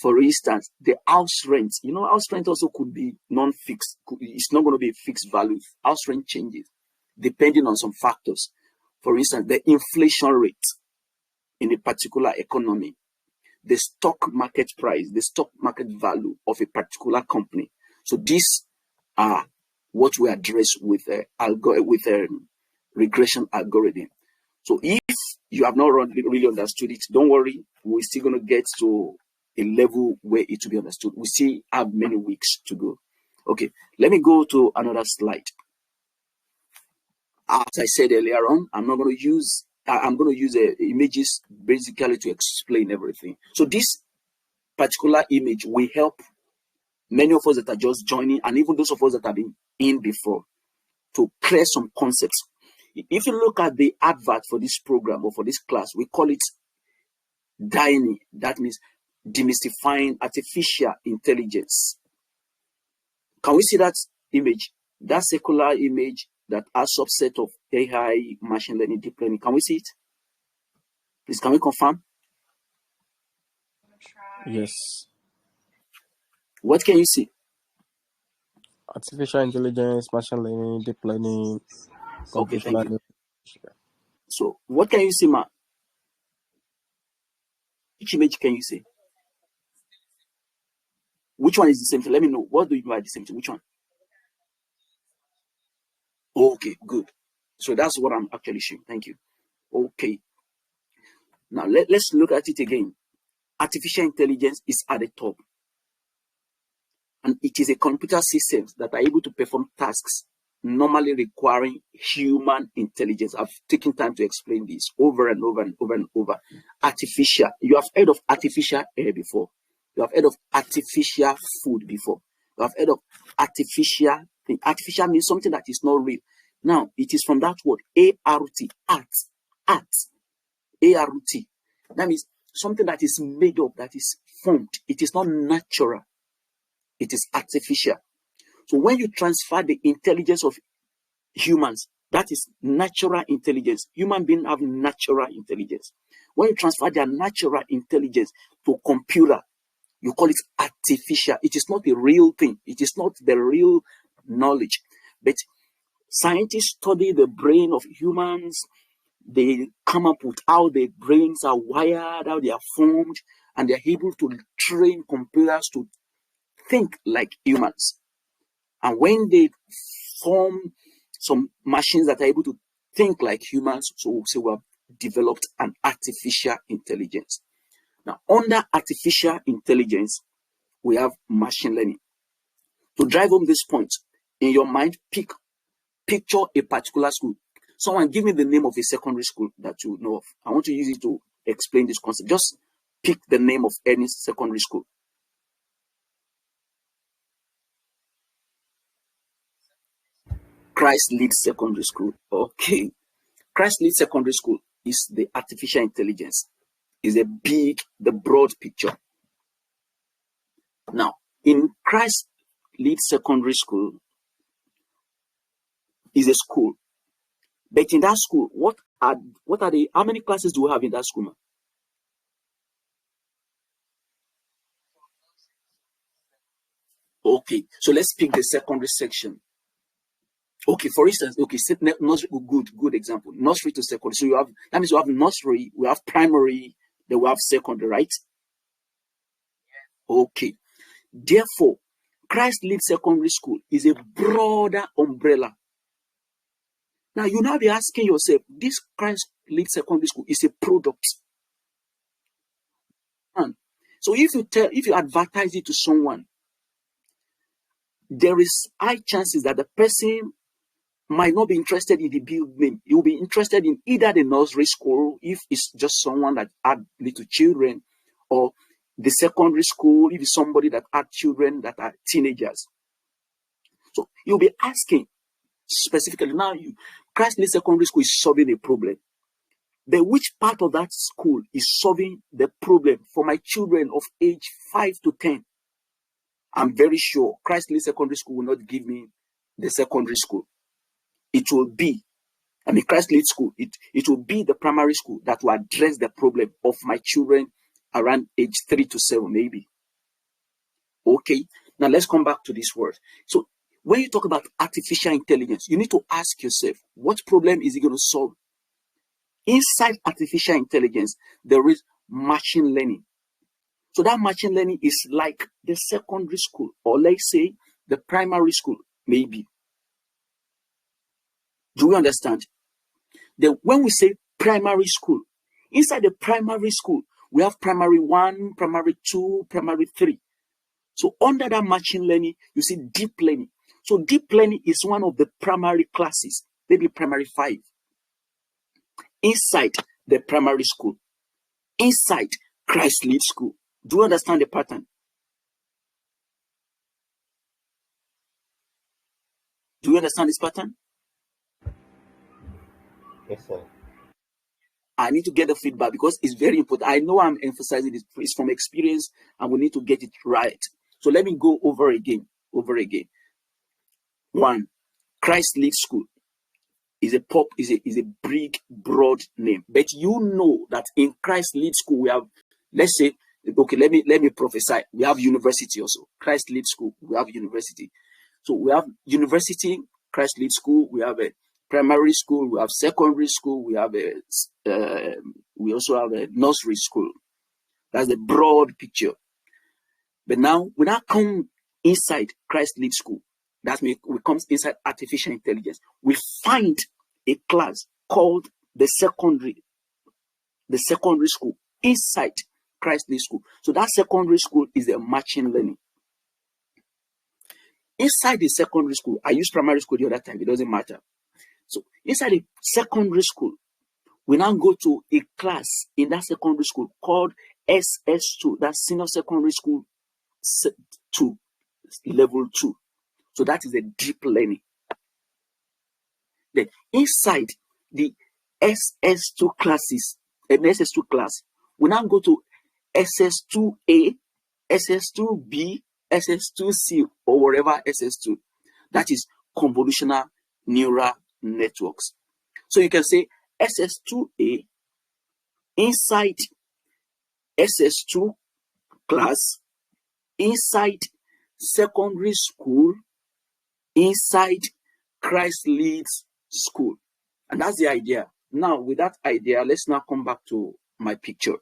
For instance, the house rent. House rent also could be non-fixed. It's not going to be a fixed value. House rent changes depending on some factors. For instance, the inflation rate in a particular economy, the stock market price, the stock market value of a particular company. So these are what we address with a regression algorithm. So if you have not really understood it, don't worry. We're still going to get to a level where it will be understood. We still have many weeks to go. Okay, let me go to another slide. As I said earlier on, I'm going to use images basically to explain everything. So this particular image will help many of us that are just joining, and even those of us that have been in before, to clear some concepts. If you look at the advert for this program or for this class, we call it DINI. That means demystifying artificial intelligence. Can we see that image? That circular image that are subset of AI, machine learning, deep learning. Can we see it? Please, can we confirm? Yes. What can you see? Artificial intelligence, machine learning, deep learning, Okay, thank computational. you. So, what can you see, ma? Which image can you see? Which one is the same thing? Let me know. What do you mean by the same thing? Which one? Okay, good. So that's what I'm actually showing. Thank you. Okay. Now let's look at it again. Artificial intelligence is at the top. And it is a computer systems that are able to perform tasks normally requiring human intelligence. I've taken time to explain this over and over and over and over. Artificial. You have heard of artificial air before. You have heard of artificial food before. You have heard of artificial thing. Artificial means something that is not real. Now, it is from that word, A-R-T, art, A-R-T. That means something that is made up, that is formed. It is not natural. It is artificial. So when you transfer the intelligence of humans, that is natural intelligence. Human beings have natural intelligence. When you transfer their natural intelligence to computer, you call it artificial. It is not a real thing. It is not the real knowledge. But scientists study the brain of humans. They come up with how their brains are wired, how they are formed, and they're able to train computers to think like humans. And when they form some machines that are able to think like humans, so we'll say we have developed an artificial intelligence. Now, under artificial intelligence, we have machine learning. To drive home this point, in your mind, picture a particular school. Someone give me the name of a secondary school that you know of. I want to use it to explain this concept. Just pick the name of any secondary school. Christ Lead Secondary School. Okay. Christ Lead Secondary School is the artificial intelligence. Is the broad picture. Now, in Christ Lead Secondary School is a school. But in that school, how many classes do we have in that school, man? Okay, so let's pick the secondary section. Okay, for instance, nursery, good example. Nursery to secondary. So that means we have nursery, we have primary, then we have secondary, right? Okay. Therefore, Christ-led secondary school is a broader umbrella. Now, you now be asking yourself, this Christ-led secondary school is a product. So if you advertise it to someone, there is high chances that the person might not be interested in the building. He will be interested in either the nursery school, if it's just someone that had little children, or the secondary school, if it's somebody that had children that are teenagers. So you'll be asking specifically, now Christ-led secondary school is solving a problem. But which part of that school is solving the problem for my children of age 5 to 10? I'm very sure Christ-led secondary school will not give me the secondary school. It will be, Christ-led school, it will be the primary school that will address the problem of my children around age 3 to 7, maybe. Okay, now let's come back to this word. So when you talk about artificial intelligence, you need to ask yourself, what problem is it going to solve? Inside artificial intelligence, there is machine learning. So that machine learning is like the secondary school, or let's say the primary school, maybe. Do we understand? When we say primary school, inside the primary school, we have primary 1, primary 2, primary 3. So under that machine learning, you see deep learning. So deep learning is one of the primary classes, maybe primary 5, inside the primary school, inside Christ-led school. Do you understand the pattern? Do you understand this pattern? Yes, sir. I need to get the feedback because it's very important. I know I'm emphasizing this. It's from experience and we need to get it right. So let me go over again. 1, Christ-led school is a big, broad name. But you know that in Christ-led school, we have, let's say, okay, let me prophesy. We have university also. Christ-led school, we have university. So we have university, Christ-led school, we have a primary school, we have secondary school, we also have a nursery school. That's the broad picture. But now, when I come inside Christ-led school, that means we come inside artificial intelligence, we find a class called the secondary school inside Christ-led school. So that secondary school is the machine learning. Inside the secondary school, I used primary school the other time, it doesn't matter. So inside the secondary school, we now go to a class in that secondary school called SS2, that's senior secondary school 2, level 2. So that is the deep learning. Then inside the SS2 classes, an SS2 class, we now go to SS2A, SS2B, SS2C, or whatever SS2. That is convolutional neural networks. So you can say SS2A inside SS2 class, inside secondary school, inside Christ-led school. And that's the idea. Now, with that idea, let's now come back to my picture.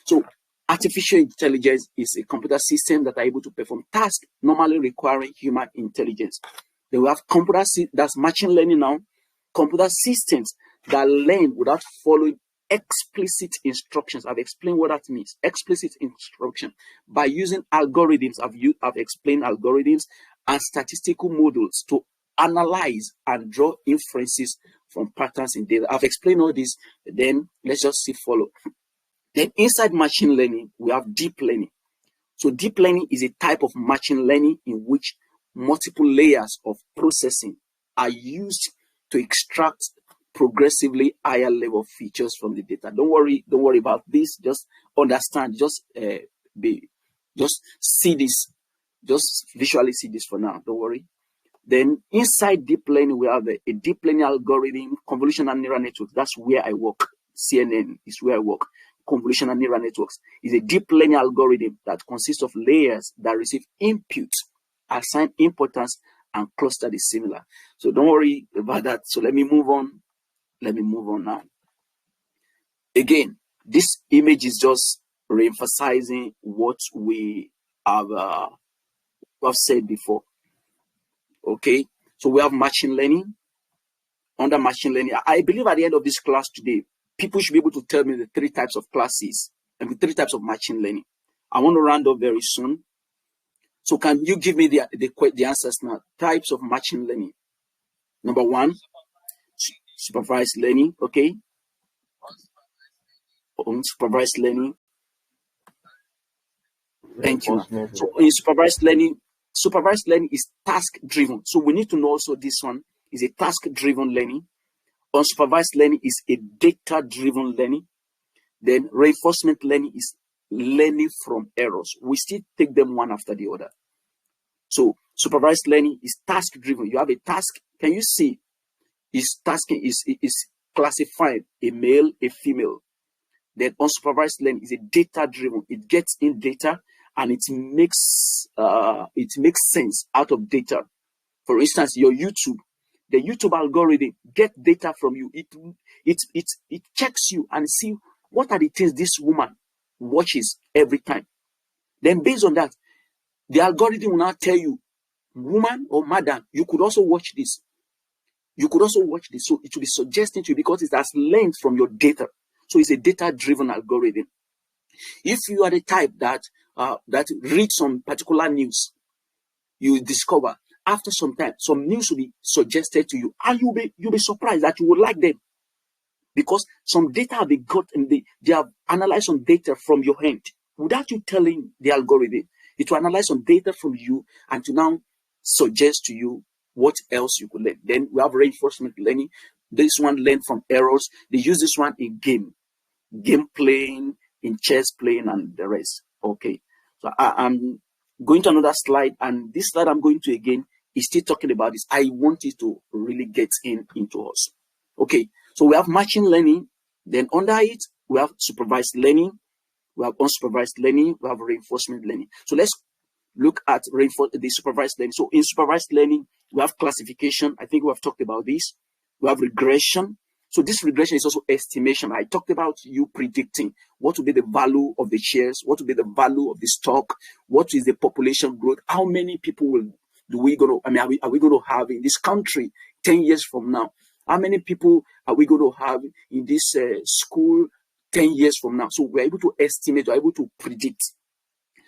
So artificial intelligence is a computer system that are able to perform tasks normally requiring human intelligence. Then we have that's machine learning now. Computer systems that learn without following explicit instructions. I've explained what that means. Explicit instruction. By using algorithms, I've explained algorithms and statistical models to analyze and draw inferences from patterns in data. I've explained all this. Then let's just see follow. Then inside machine learning, we have deep learning. So deep learning is a type of machine learning in which multiple layers of processing are used to extract progressively higher level features from the data. Don't worry about this. Just understand. Just see this. Just visually see this for now. Don't worry. Then inside deep learning, we have a deep learning algorithm, convolutional neural networks. That's where I work. CNN is where I work. Convolutional neural networks is a deep learning algorithm that consists of layers that receive input, assign importance, and cluster the similar. So don't worry about that. So let me move on. Now. Again, this image is just re-emphasizing what we have we have said before. Okay, so we have machine learning. Under machine learning, I believe at the end of this class today, people should be able to tell me the 3 types of classes and the 3 types of machine learning. I want to round up very soon. So can you give me the answers now? Types of machine learning. Number 1, supervised learning. Okay. Unsupervised learning. Thank you. So in supervised learning is task driven. So we need to know also this one is a task driven learning. Unsupervised learning is a data driven learning. Then reinforcement learning is learning from errors. We still take them one after the other. So supervised learning is task driven. You have a task. Can you see? Is tasking is classified a male, a female. Then unsupervised learning is a data driven. It gets in data and it makes sense out of data. For instance, your YouTube, the YouTube algorithm get data from you. It checks you and see what are the things this woman watches every time. Then based on that, the algorithm will now tell you, woman or madam, you could also watch this. You could also watch this. So it will be suggesting to you because it has learned from your data. So it's a data-driven algorithm. If you are the type that reads some particular news, you discover after some time, some news will be suggested to you, and you'll be surprised that you would like them. Because some data have been got and they have analyzed some data from your hand without you telling the algorithm. It will analyze some data from you and to now suggest to you what else you could learn. Then we have reinforcement learning. This one learn from errors. They use this one in game playing, in chess playing, and the rest. Okay. So I'm going to another slide, and this slide I'm going to again is still talking about this. I want it to really get into us. Okay. So we have machine learning. Then under it, we have supervised learning. We have unsupervised learning. We have reinforcement learning. So let's look at the supervised learning. So in supervised learning, we have classification. I think we have talked about this. We have regression. So this regression is also estimation. I talked about you predicting what will be the value of the shares, what will be the value of the stock, what is the population growth, how many people are we going to have in this country 10 years from now? How many people are we going to have in this school 10 years from now? So we're able to estimate, we're able to predict.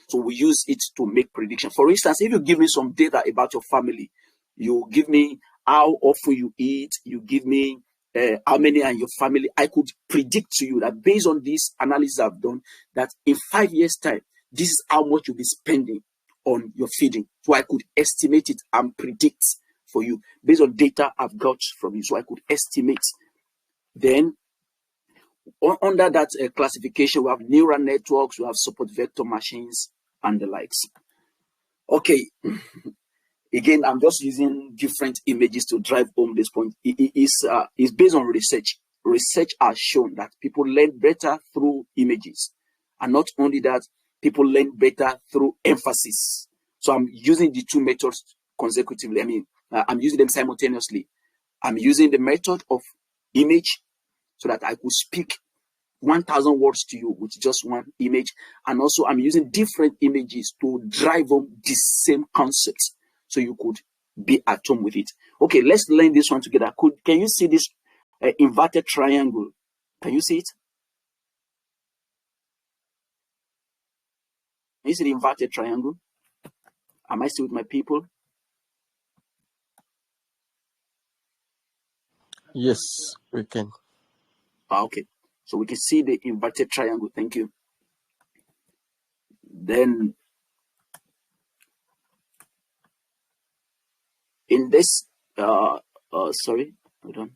So we use it to make prediction. For instance, if you give me some data about your family, you give me how often you eat, you give me how many are in your family, I could predict to you that based on this analysis I've done, that in 5 years' time, this is how much you'll be spending on your feeding. So I could estimate it and predict for you based on data I've got from you. So I could estimate. Then under that classification, we have neural networks, we have support vector machines, and the likes. Okay. Again, I'm just using different images to drive home this point. It's based on research. Research has shown that people learn better through images. And not only that, people learn better through emphasis. So I'm using the two methods consecutively. I'm using them simultaneously. I'm using the method of image so that I could speak 1,000 words to you with just one image. And also I'm using different images to drive home the same concept so you could be at home with it. Okay, let's learn this one together. Can you see this inverted triangle? Can you see it? Can you see the inverted triangle? Am I still with my people? Yes, we can. Okay, so we can see the inverted triangle. Thank you. Then in this, sorry, hold on.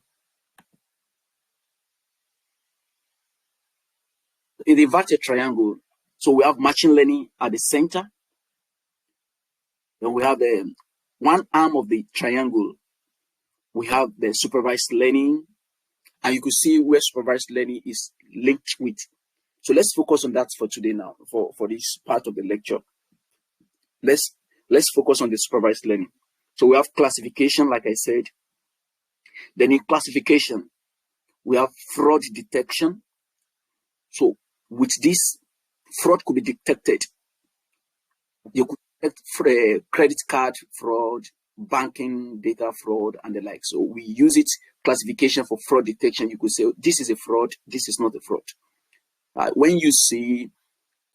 In the inverted triangle, so we have machine learning at the center. Then we have the one arm of the triangle. We have the supervised learning, and you can see where supervised learning is linked with. So let's focus on that for today now, for this part of the lecture. Let's focus on the supervised learning. So we have classification, like I said. Then in classification, we have fraud detection. So with this, fraud could be detected. You could credit card fraud, banking data fraud, and the like. So we use it classification for fraud detection. You could say, oh, this is a fraud, this is not a fraud. When you see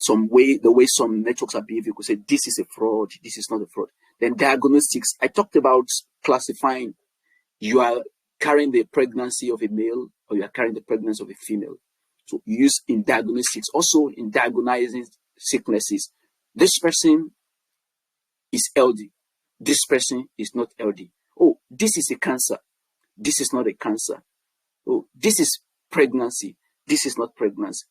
the way some networks are behaving, you could say this is a fraud, this is not a fraud. Then diagnostics. I talked about classifying. You are carrying the pregnancy of a male or you are carrying the pregnancy of a female. So you use in diagnostics, also in diagnosing sicknesses. This person is LD. This person is not LD. Oh, this is a cancer. This is not a cancer. Oh, this is pregnancy. This is not pregnancy.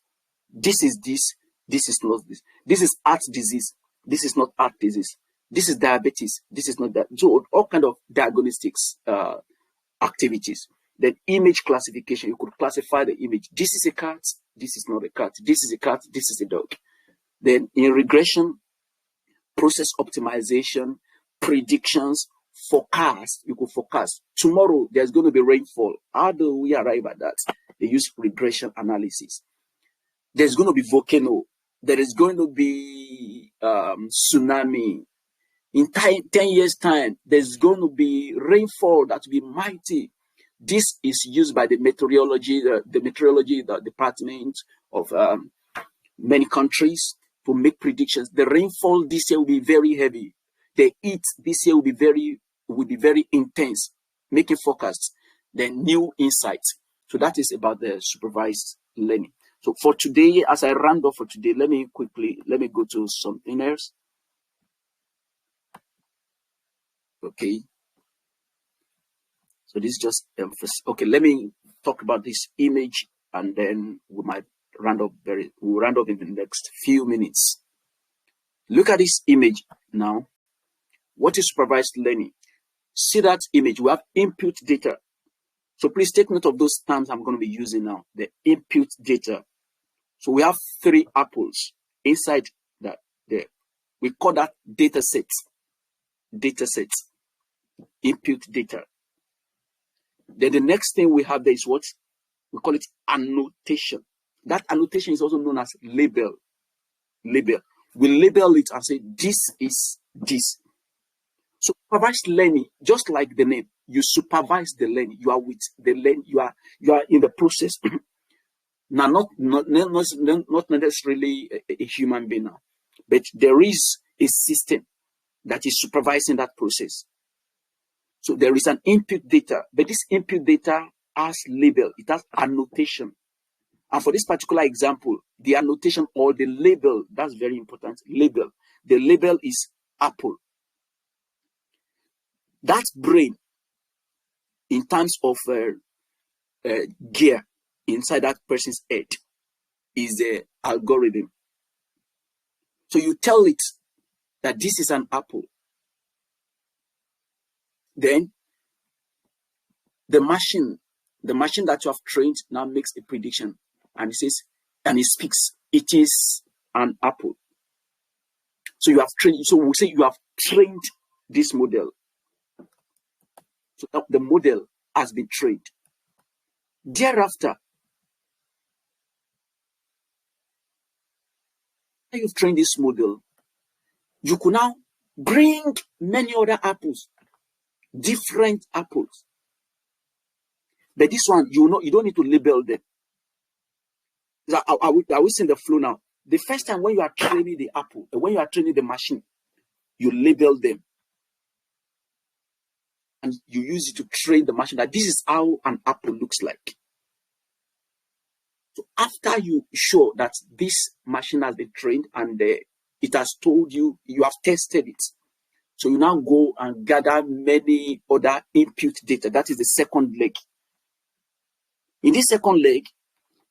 This is this. This is not this. This is heart disease. This is not heart disease. This is diabetes. This is not that. So all kind of diagnostics activities. Then image classification. You could classify the image. This is a cat. This is not a cat. This is a cat. This is a dog. Then in regression, process optimization, predictions, forecast. You could forecast. Tomorrow there's going to be rainfall. How do we arrive at that? They use regression analysis. There's going to be volcano. There is going to be tsunami. In 10 years' time, there's going to be rainfall that will be mighty. This is used by the meteorology department of many countries to make predictions. The rainfall this year will be very heavy. The heat this year will be very intense, making forecasts. Then new insights. So that is about the supervised learning. So for today, as I round off for today, let me go to something else. Okay. So this is just emphasis. Okay, let me talk about this image and then we might we'll round up in the next few minutes. Look at this image now. What is supervised learning? See that image. We have input data. So please take note of those terms I'm going to be using now. The input data. So we have 3 apples inside that there. We call that data set. Data set. Input data. Then the next thing we have there is what? We call it annotation. That annotation is also known as label. Label. We label it and say, this is this. So supervised learning, just like the name, you supervise the learning. You are with the learning. You are in the process. Now, not necessarily a human being now, but there is a system that is supervising that process. So there is an input data, but this input data has label. It has annotation. And for this particular example, the annotation or the label, that's very important. Label. The label is apple. That brain, in terms of gear inside that person's head, is the algorithm. So you tell it that this is an apple. Then the machine that you have trained now makes a prediction and it speaks, it is an apple. So you have trained, so we'll say you have trained this model. So the model has been trained. Thereafter, you've trained this model, you could now bring many other apples, different apples. But this one, you don't need to label them. I will see the flow now. The first time when you are training the apple, when you are training the machine, you label them. And you use it to train the machine that this is how an apple looks like. So after you show that this machine has been trained and it has told you, you have tested it. So you now go and gather many other input data. That is the second leg. In this second leg,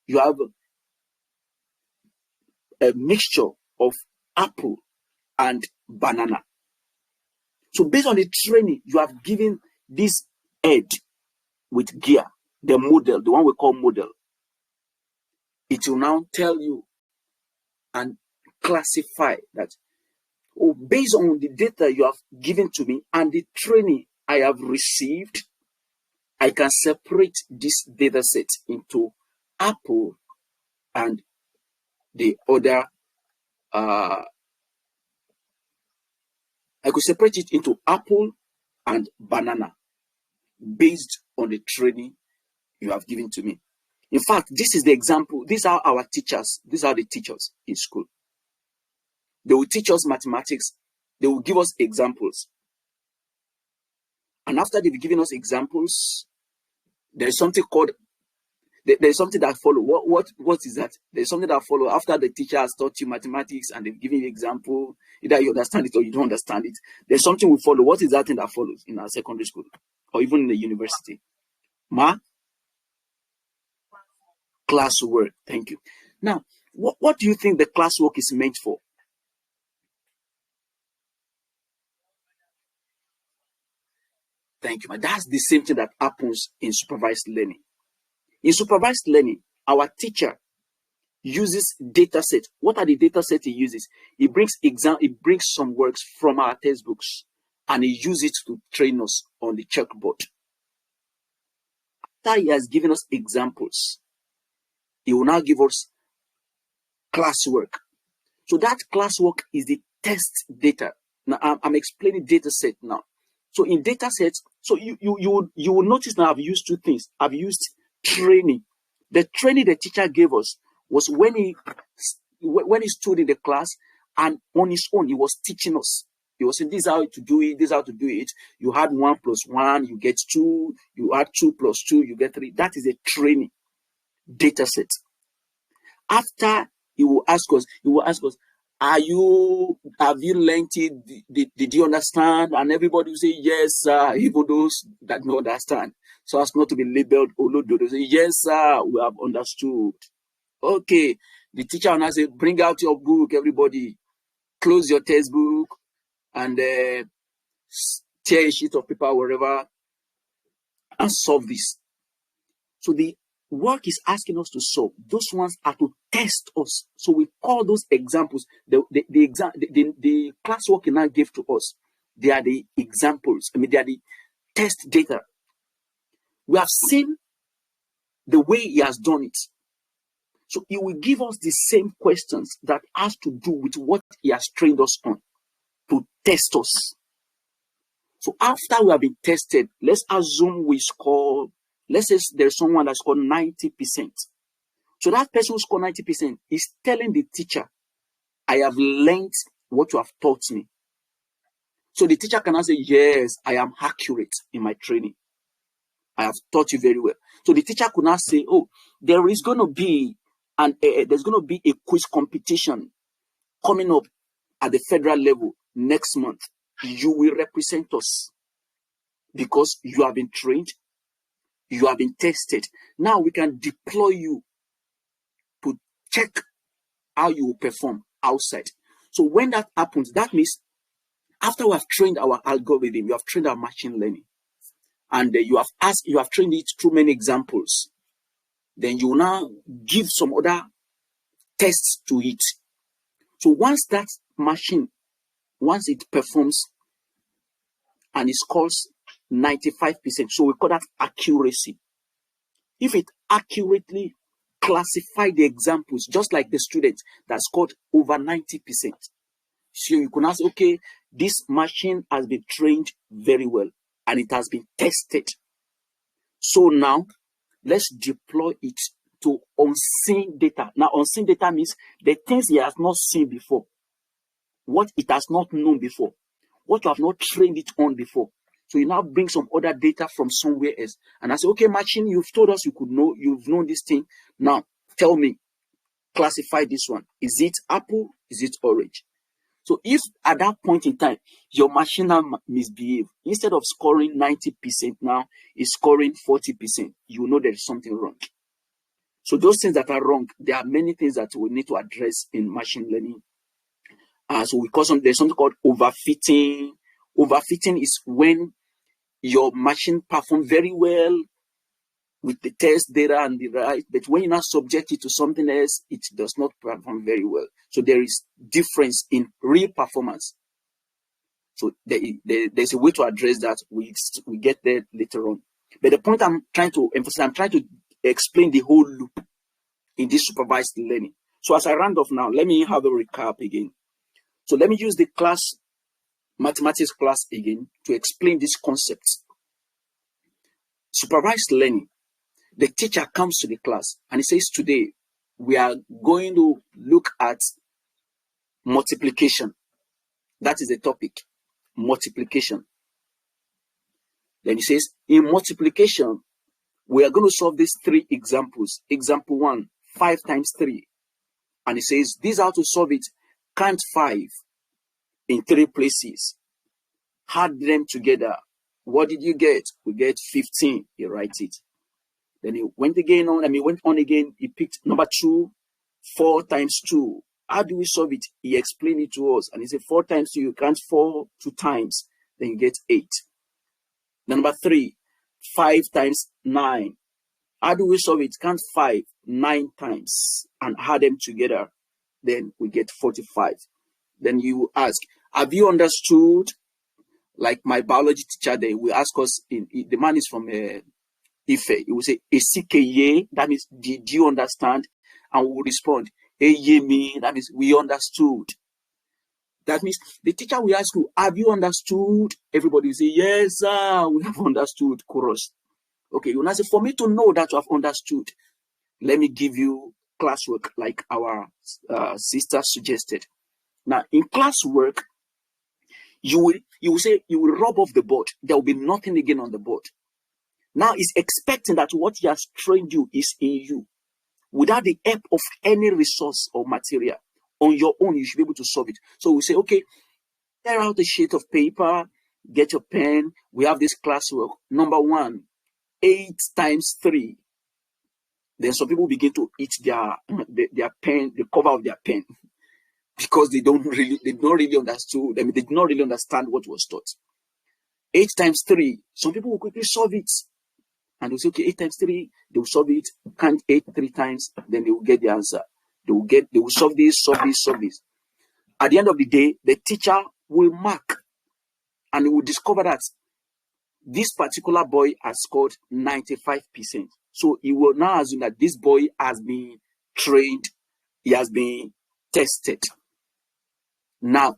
you have a mixture of apple and banana. So based on the training, you have given this head with gear, the model, the one we call model. It will now tell you and classify that, oh, based on the data you have given to me and the training I have received, I can separate this data set into apple and the other I could separate it into apple and banana based on the training you have given to me. In fact, this is the example. These are our teachers. These are the teachers in school. They will teach us mathematics. They will give us examples. And after they've given us examples, there's something called, there's something that follows. What is that? There's something that follows after the teacher has taught you mathematics and they've given you example. Either you understand it or you don't understand it. There's something we follow. What is that thing that follows in our secondary school or even in the university? Classwork. Thank you. Now, what do you think the classwork is meant for? Thank you. That's the same thing that happens in supervised learning. In supervised learning, our teacher uses data set. What are the data sets he uses? He brings some works from our textbooks and he uses it to train us on the chalkboard. After he has given us examples, he will now give us classwork. So that classwork is the test data. Now I'm explaining data set now. So in data sets, so you will notice now I've used two things. I've used training. The training the teacher gave us was when he stood in the class and on his own he was teaching us. He was saying this is how to do it, this is how to do it. You had 1 + 1, you get 2. You add 2 + 2, you get 3. That is a training data set. After he will ask us, have you learned it? Did you understand? And everybody will say, yes, sir, even those that don't understand. So as not to be labeled Olodo, they say, yes, sir, we have understood. Okay, the teacher will now say, bring out your book, everybody. Close your textbook and tear a sheet of paper wherever and solve this. So the work is asking us to solve. Those ones are to test us. So we call those examples, the classwork he now gave to us, they are the examples. They are the test data. We have seen the way he has done it. So he will give us the same questions that has to do with what he has trained us on to test us. So after we have been tested, let's assume we score, let's say there's someone that scored 90%. So that person who scored 90% is telling the teacher, I have learned what you have taught me. So the teacher cannot say, yes, I am accurate in my training. I have taught you very well. So the teacher could not say, oh, there is going to be there's going to be a quiz competition coming up at the federal level next month. You will represent us because you have been trained, you have been tested. Now we can deploy you to check how you will perform outside. So when that happens, that means after we have trained our algorithm, you have trained our machine learning, and you have trained it through many examples, then you will now give some other tests to it. So once that machine, once it performs and it scores 95%, so we call that accuracy. If it accurately classify the examples, just like the student that scored over 90%. So you can ask, okay, this machine has been trained very well and it has been tested. So now let's deploy it to unseen data. Now, unseen data means the things he has not seen before, what it has not known before, what you have not trained it on before. So you now bring some other data from somewhere else. And I say, okay, machine, you've told us you've known this thing. Now, tell me, classify this one. Is it apple? Is it orange? So if at that point in time, your machine now misbehave, instead of scoring 90% now, is scoring 40%, you know there is something wrong. So those things that are wrong, there are many things that we need to address in machine learning. So there's something called overfitting. Overfitting is when your machine performs very well with the test data and the right, but when you now subject it to something else, it does not perform very well. So there is difference in real performance. So there's a way to address that. We get there later on. But the point I'm trying to emphasize, I'm trying to explain the whole loop in this supervised learning. So as I round off now, let me have a recap again. So let me use the class mathematics class again to explain this concept. Supervised learning. The teacher comes to the class and he says, today we are going to look at multiplication. That is the topic, multiplication. Then he says, in multiplication, we are going to solve these 3 examples. Example 1, 5 times 3. And he says, this is how to solve it. Count 5 in 3 places. Add them together. What did you get? We get 15. He writes it. Then he went on again. He picked number 2, 4 times 2. How do we solve it? He explained it to us. And he said, 4 times 2, you count 4 2 times. Then you get 8. Number 3, 5 times 9. How do we solve it? Count 5 9 times and add them together. Then we get 45. Then you ask, have you understood? Like my biology teacher there, will ask us, the man is from Ife. He will say, Esikeye, that means, did you understand? And we will respond, Eyemi, that means, we understood. That means the teacher will ask you, have you understood? Everybody will say, yes, sir, we have understood. Chorus. Okay, you now say, for me to know that you have understood, let me give you classwork like our sister suggested. Now, in classwork, you will rub off the board. There will be nothing again on the board. Now, it's expecting that what he has trained you is in you. Without the help of any resource or material, on your own, you should be able to solve it. So we say, okay, tear out a sheet of paper, get your pen. We have this classwork. Number 1, 8 times 3. Then some people begin to eat their pen, the cover of their pen, because they don't really understood. I mean, they did not really understand what was taught. 8 times 3. Some people will quickly solve it. And they'll say, okay, 8 times 3, they will solve it, count 8 3 times, then they will get the answer. They will solve this. At the end of the day, the teacher will mark and he will discover that this particular boy has scored 95%. So he will now assume that this boy has been trained, he has been tested. Now,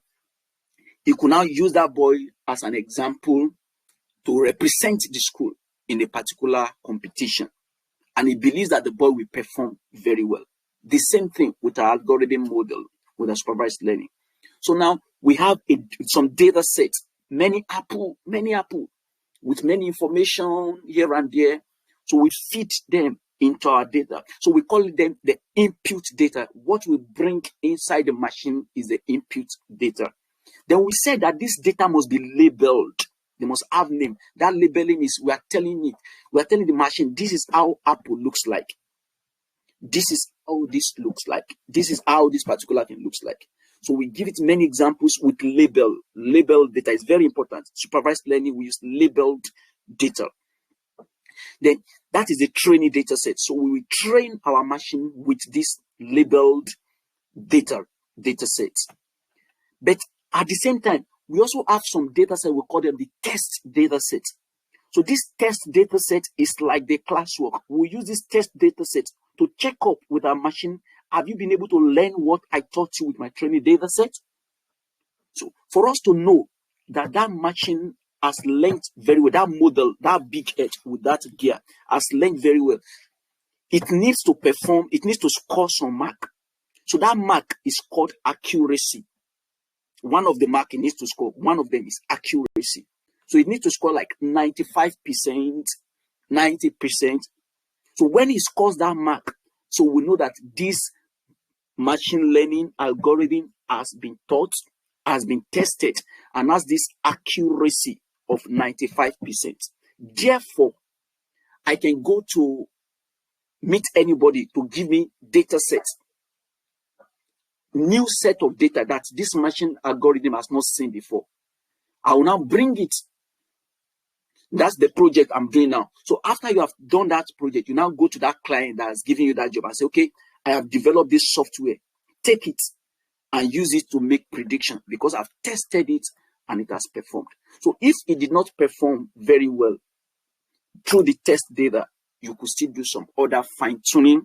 he could now use that boy as an example to represent the school in a particular competition. And he believes that the boy will perform very well. The same thing with our algorithm model, with our supervised learning. So now we have some data sets, many apple, with many information here and there. So we feed them into our data. So we call them the input data. What we bring inside the machine is the input data. Then we said that this data must be labeled. They must have name. That labeling is, we are telling the machine, this is how apple looks like. This is how this looks like. This is how this particular thing looks like. So we give it many examples with labeled data. Is very important. Supervised learning, we use labeled data. Then that is the training data set. So we will train our machine with this labeled data sets. But at the same time, we also have some data set, we call them the test data set. So this test data set is like the classwork. We use this test data set to check up with our machine. Have you been able to learn what I taught you with my training data set? So for us to know that that machine has learned very well, that model, that big head with that gear has learned very well, it needs to perform, it needs to score some mark. So that mark is called accuracy. One of the mark it needs to score, one of them is accuracy. So it needs to score like 95%, 90%. So when it scores that mark, so we know that this machine learning algorithm has been taught, has been tested, and has this accuracy of 95%. Therefore, I can go to meet anybody to give me data sets, new set of data that this machine algorithm has not seen before. I will now bring it. That's the project I'm doing now. So after you have done that project, you now go to that client that has given you that job and say, okay, I have developed this software. Take it and use it to make prediction because I've tested it and it has performed. So if it did not perform very well through the test data, you could still do some other fine-tuning.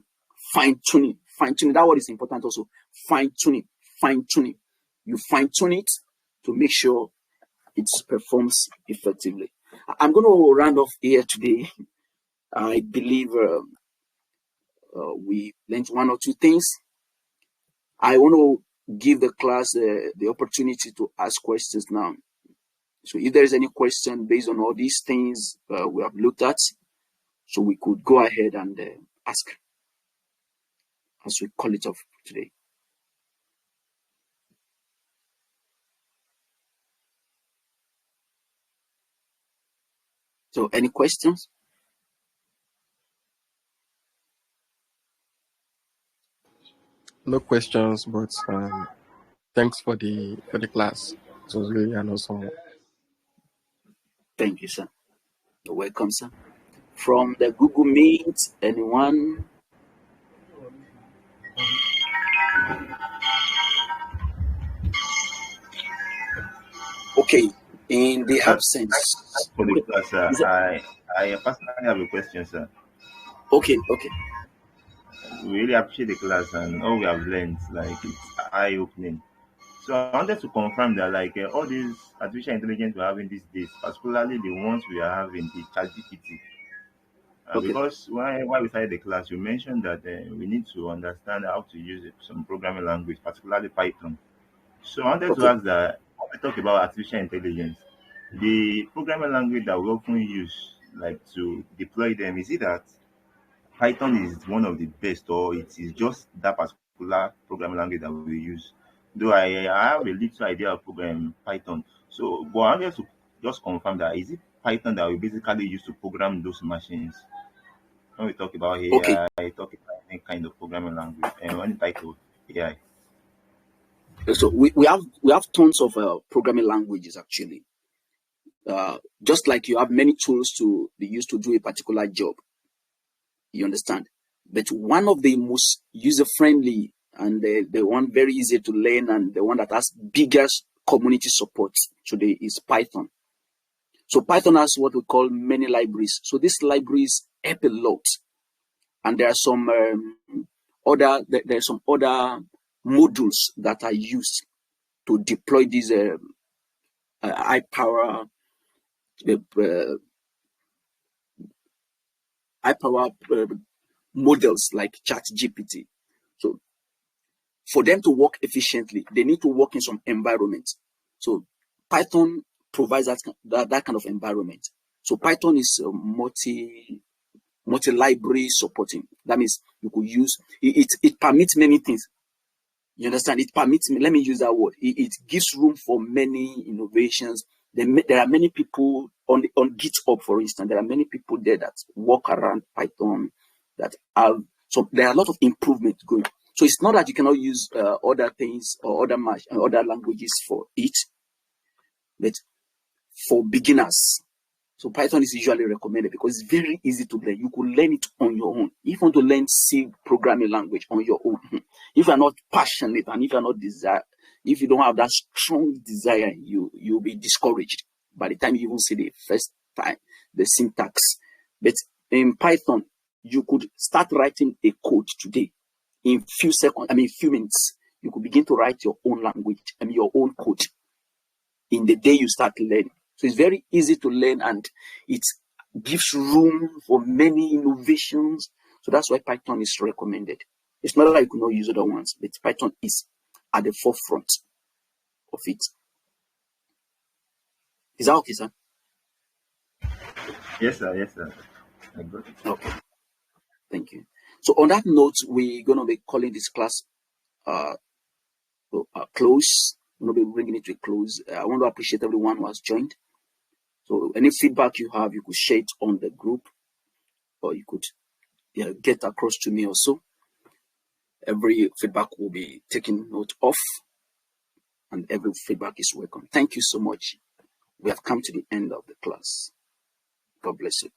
That word is important also. Fine-tuning. You fine-tune it to make sure it performs effectively. I'm going to round off here today. I believe we learned one or two things. I want to give the class the opportunity to ask questions now. So if there is any question based on all these things we have looked at, so we could go ahead and ask as we call it off today. So any questions? No questions, but thanks for the class. It was really an awesome one. Thank you, sir. You're welcome, sir. From the Google Meet, anyone? Okay, in the absence. For the Okay, class, is it, I personally have a question, sir. okay. We really appreciate the class and all we have learned. Like it's eye opening. So I wanted to confirm that all these artificial intelligence we're having these days, particularly the ones we are having, the ChatGPT, Okay, because while we started the class, you mentioned that we need to understand how to use some programming language, particularly Python. So I wanted to okay, ask that when we talk about artificial intelligence, the programming language that we often use, like to deploy them, is it that Python is one of the best, or it is just that particular programming language that we use? Though I have a little idea of Python, so but I wanted to just confirm that is it Python that we basically use to program those machines? When we talk about okay. AI, talk about any kind of programming language, and when it title AI. So we have tons of programming languages actually. Just like you have many tools to be used to do a particular job. You understand? But one of the most user-friendly and the one very easy to learn and the one that has biggest community support today is Python. So Python has what we call many libraries. So these libraries help a lot. And there are some other modules that are used to deploy these high power uh, models like ChatGPT. So for them to work efficiently, they need to work in some environment. So Python provides that kind of environment. So Python is multi-library supporting. That means you could use it permits many things. You understand? It permits me. Let me use that word. It gives room for many innovations. There are many people on GitHub, for instance. There are many people there that work around Python that have. So there are a lot of improvements going. So it's not that you cannot use other things or other languages for it, but for beginners. So Python is usually recommended because it's very easy to learn. You could learn it on your own. If you want to learn C programming language on your own, if you're not passionate and if you're not if you don't have that strong desire, you'll be discouraged by the time you even see the first time the syntax. But in Python, you could start writing a code today in few minutes. You could begin to write your own language and your own code in the day you start learning. So it's very easy to learn and it gives room for many innovations. So that's why Python is recommended. It's not like you cannot use other ones, but Python is at the forefront of it. Is that okay, sir? Yes, sir. Yes, sir. I got it. Okay, thank you. So on that note, we're going to be calling this class close. We're going to be bringing it to a close. I want to appreciate everyone who has joined. So any feedback you have, you could share it on the group or you could get across to me also. Every feedback will be taken note of and every feedback is welcome. Thank you so much. We have come to the end of the class. God bless you.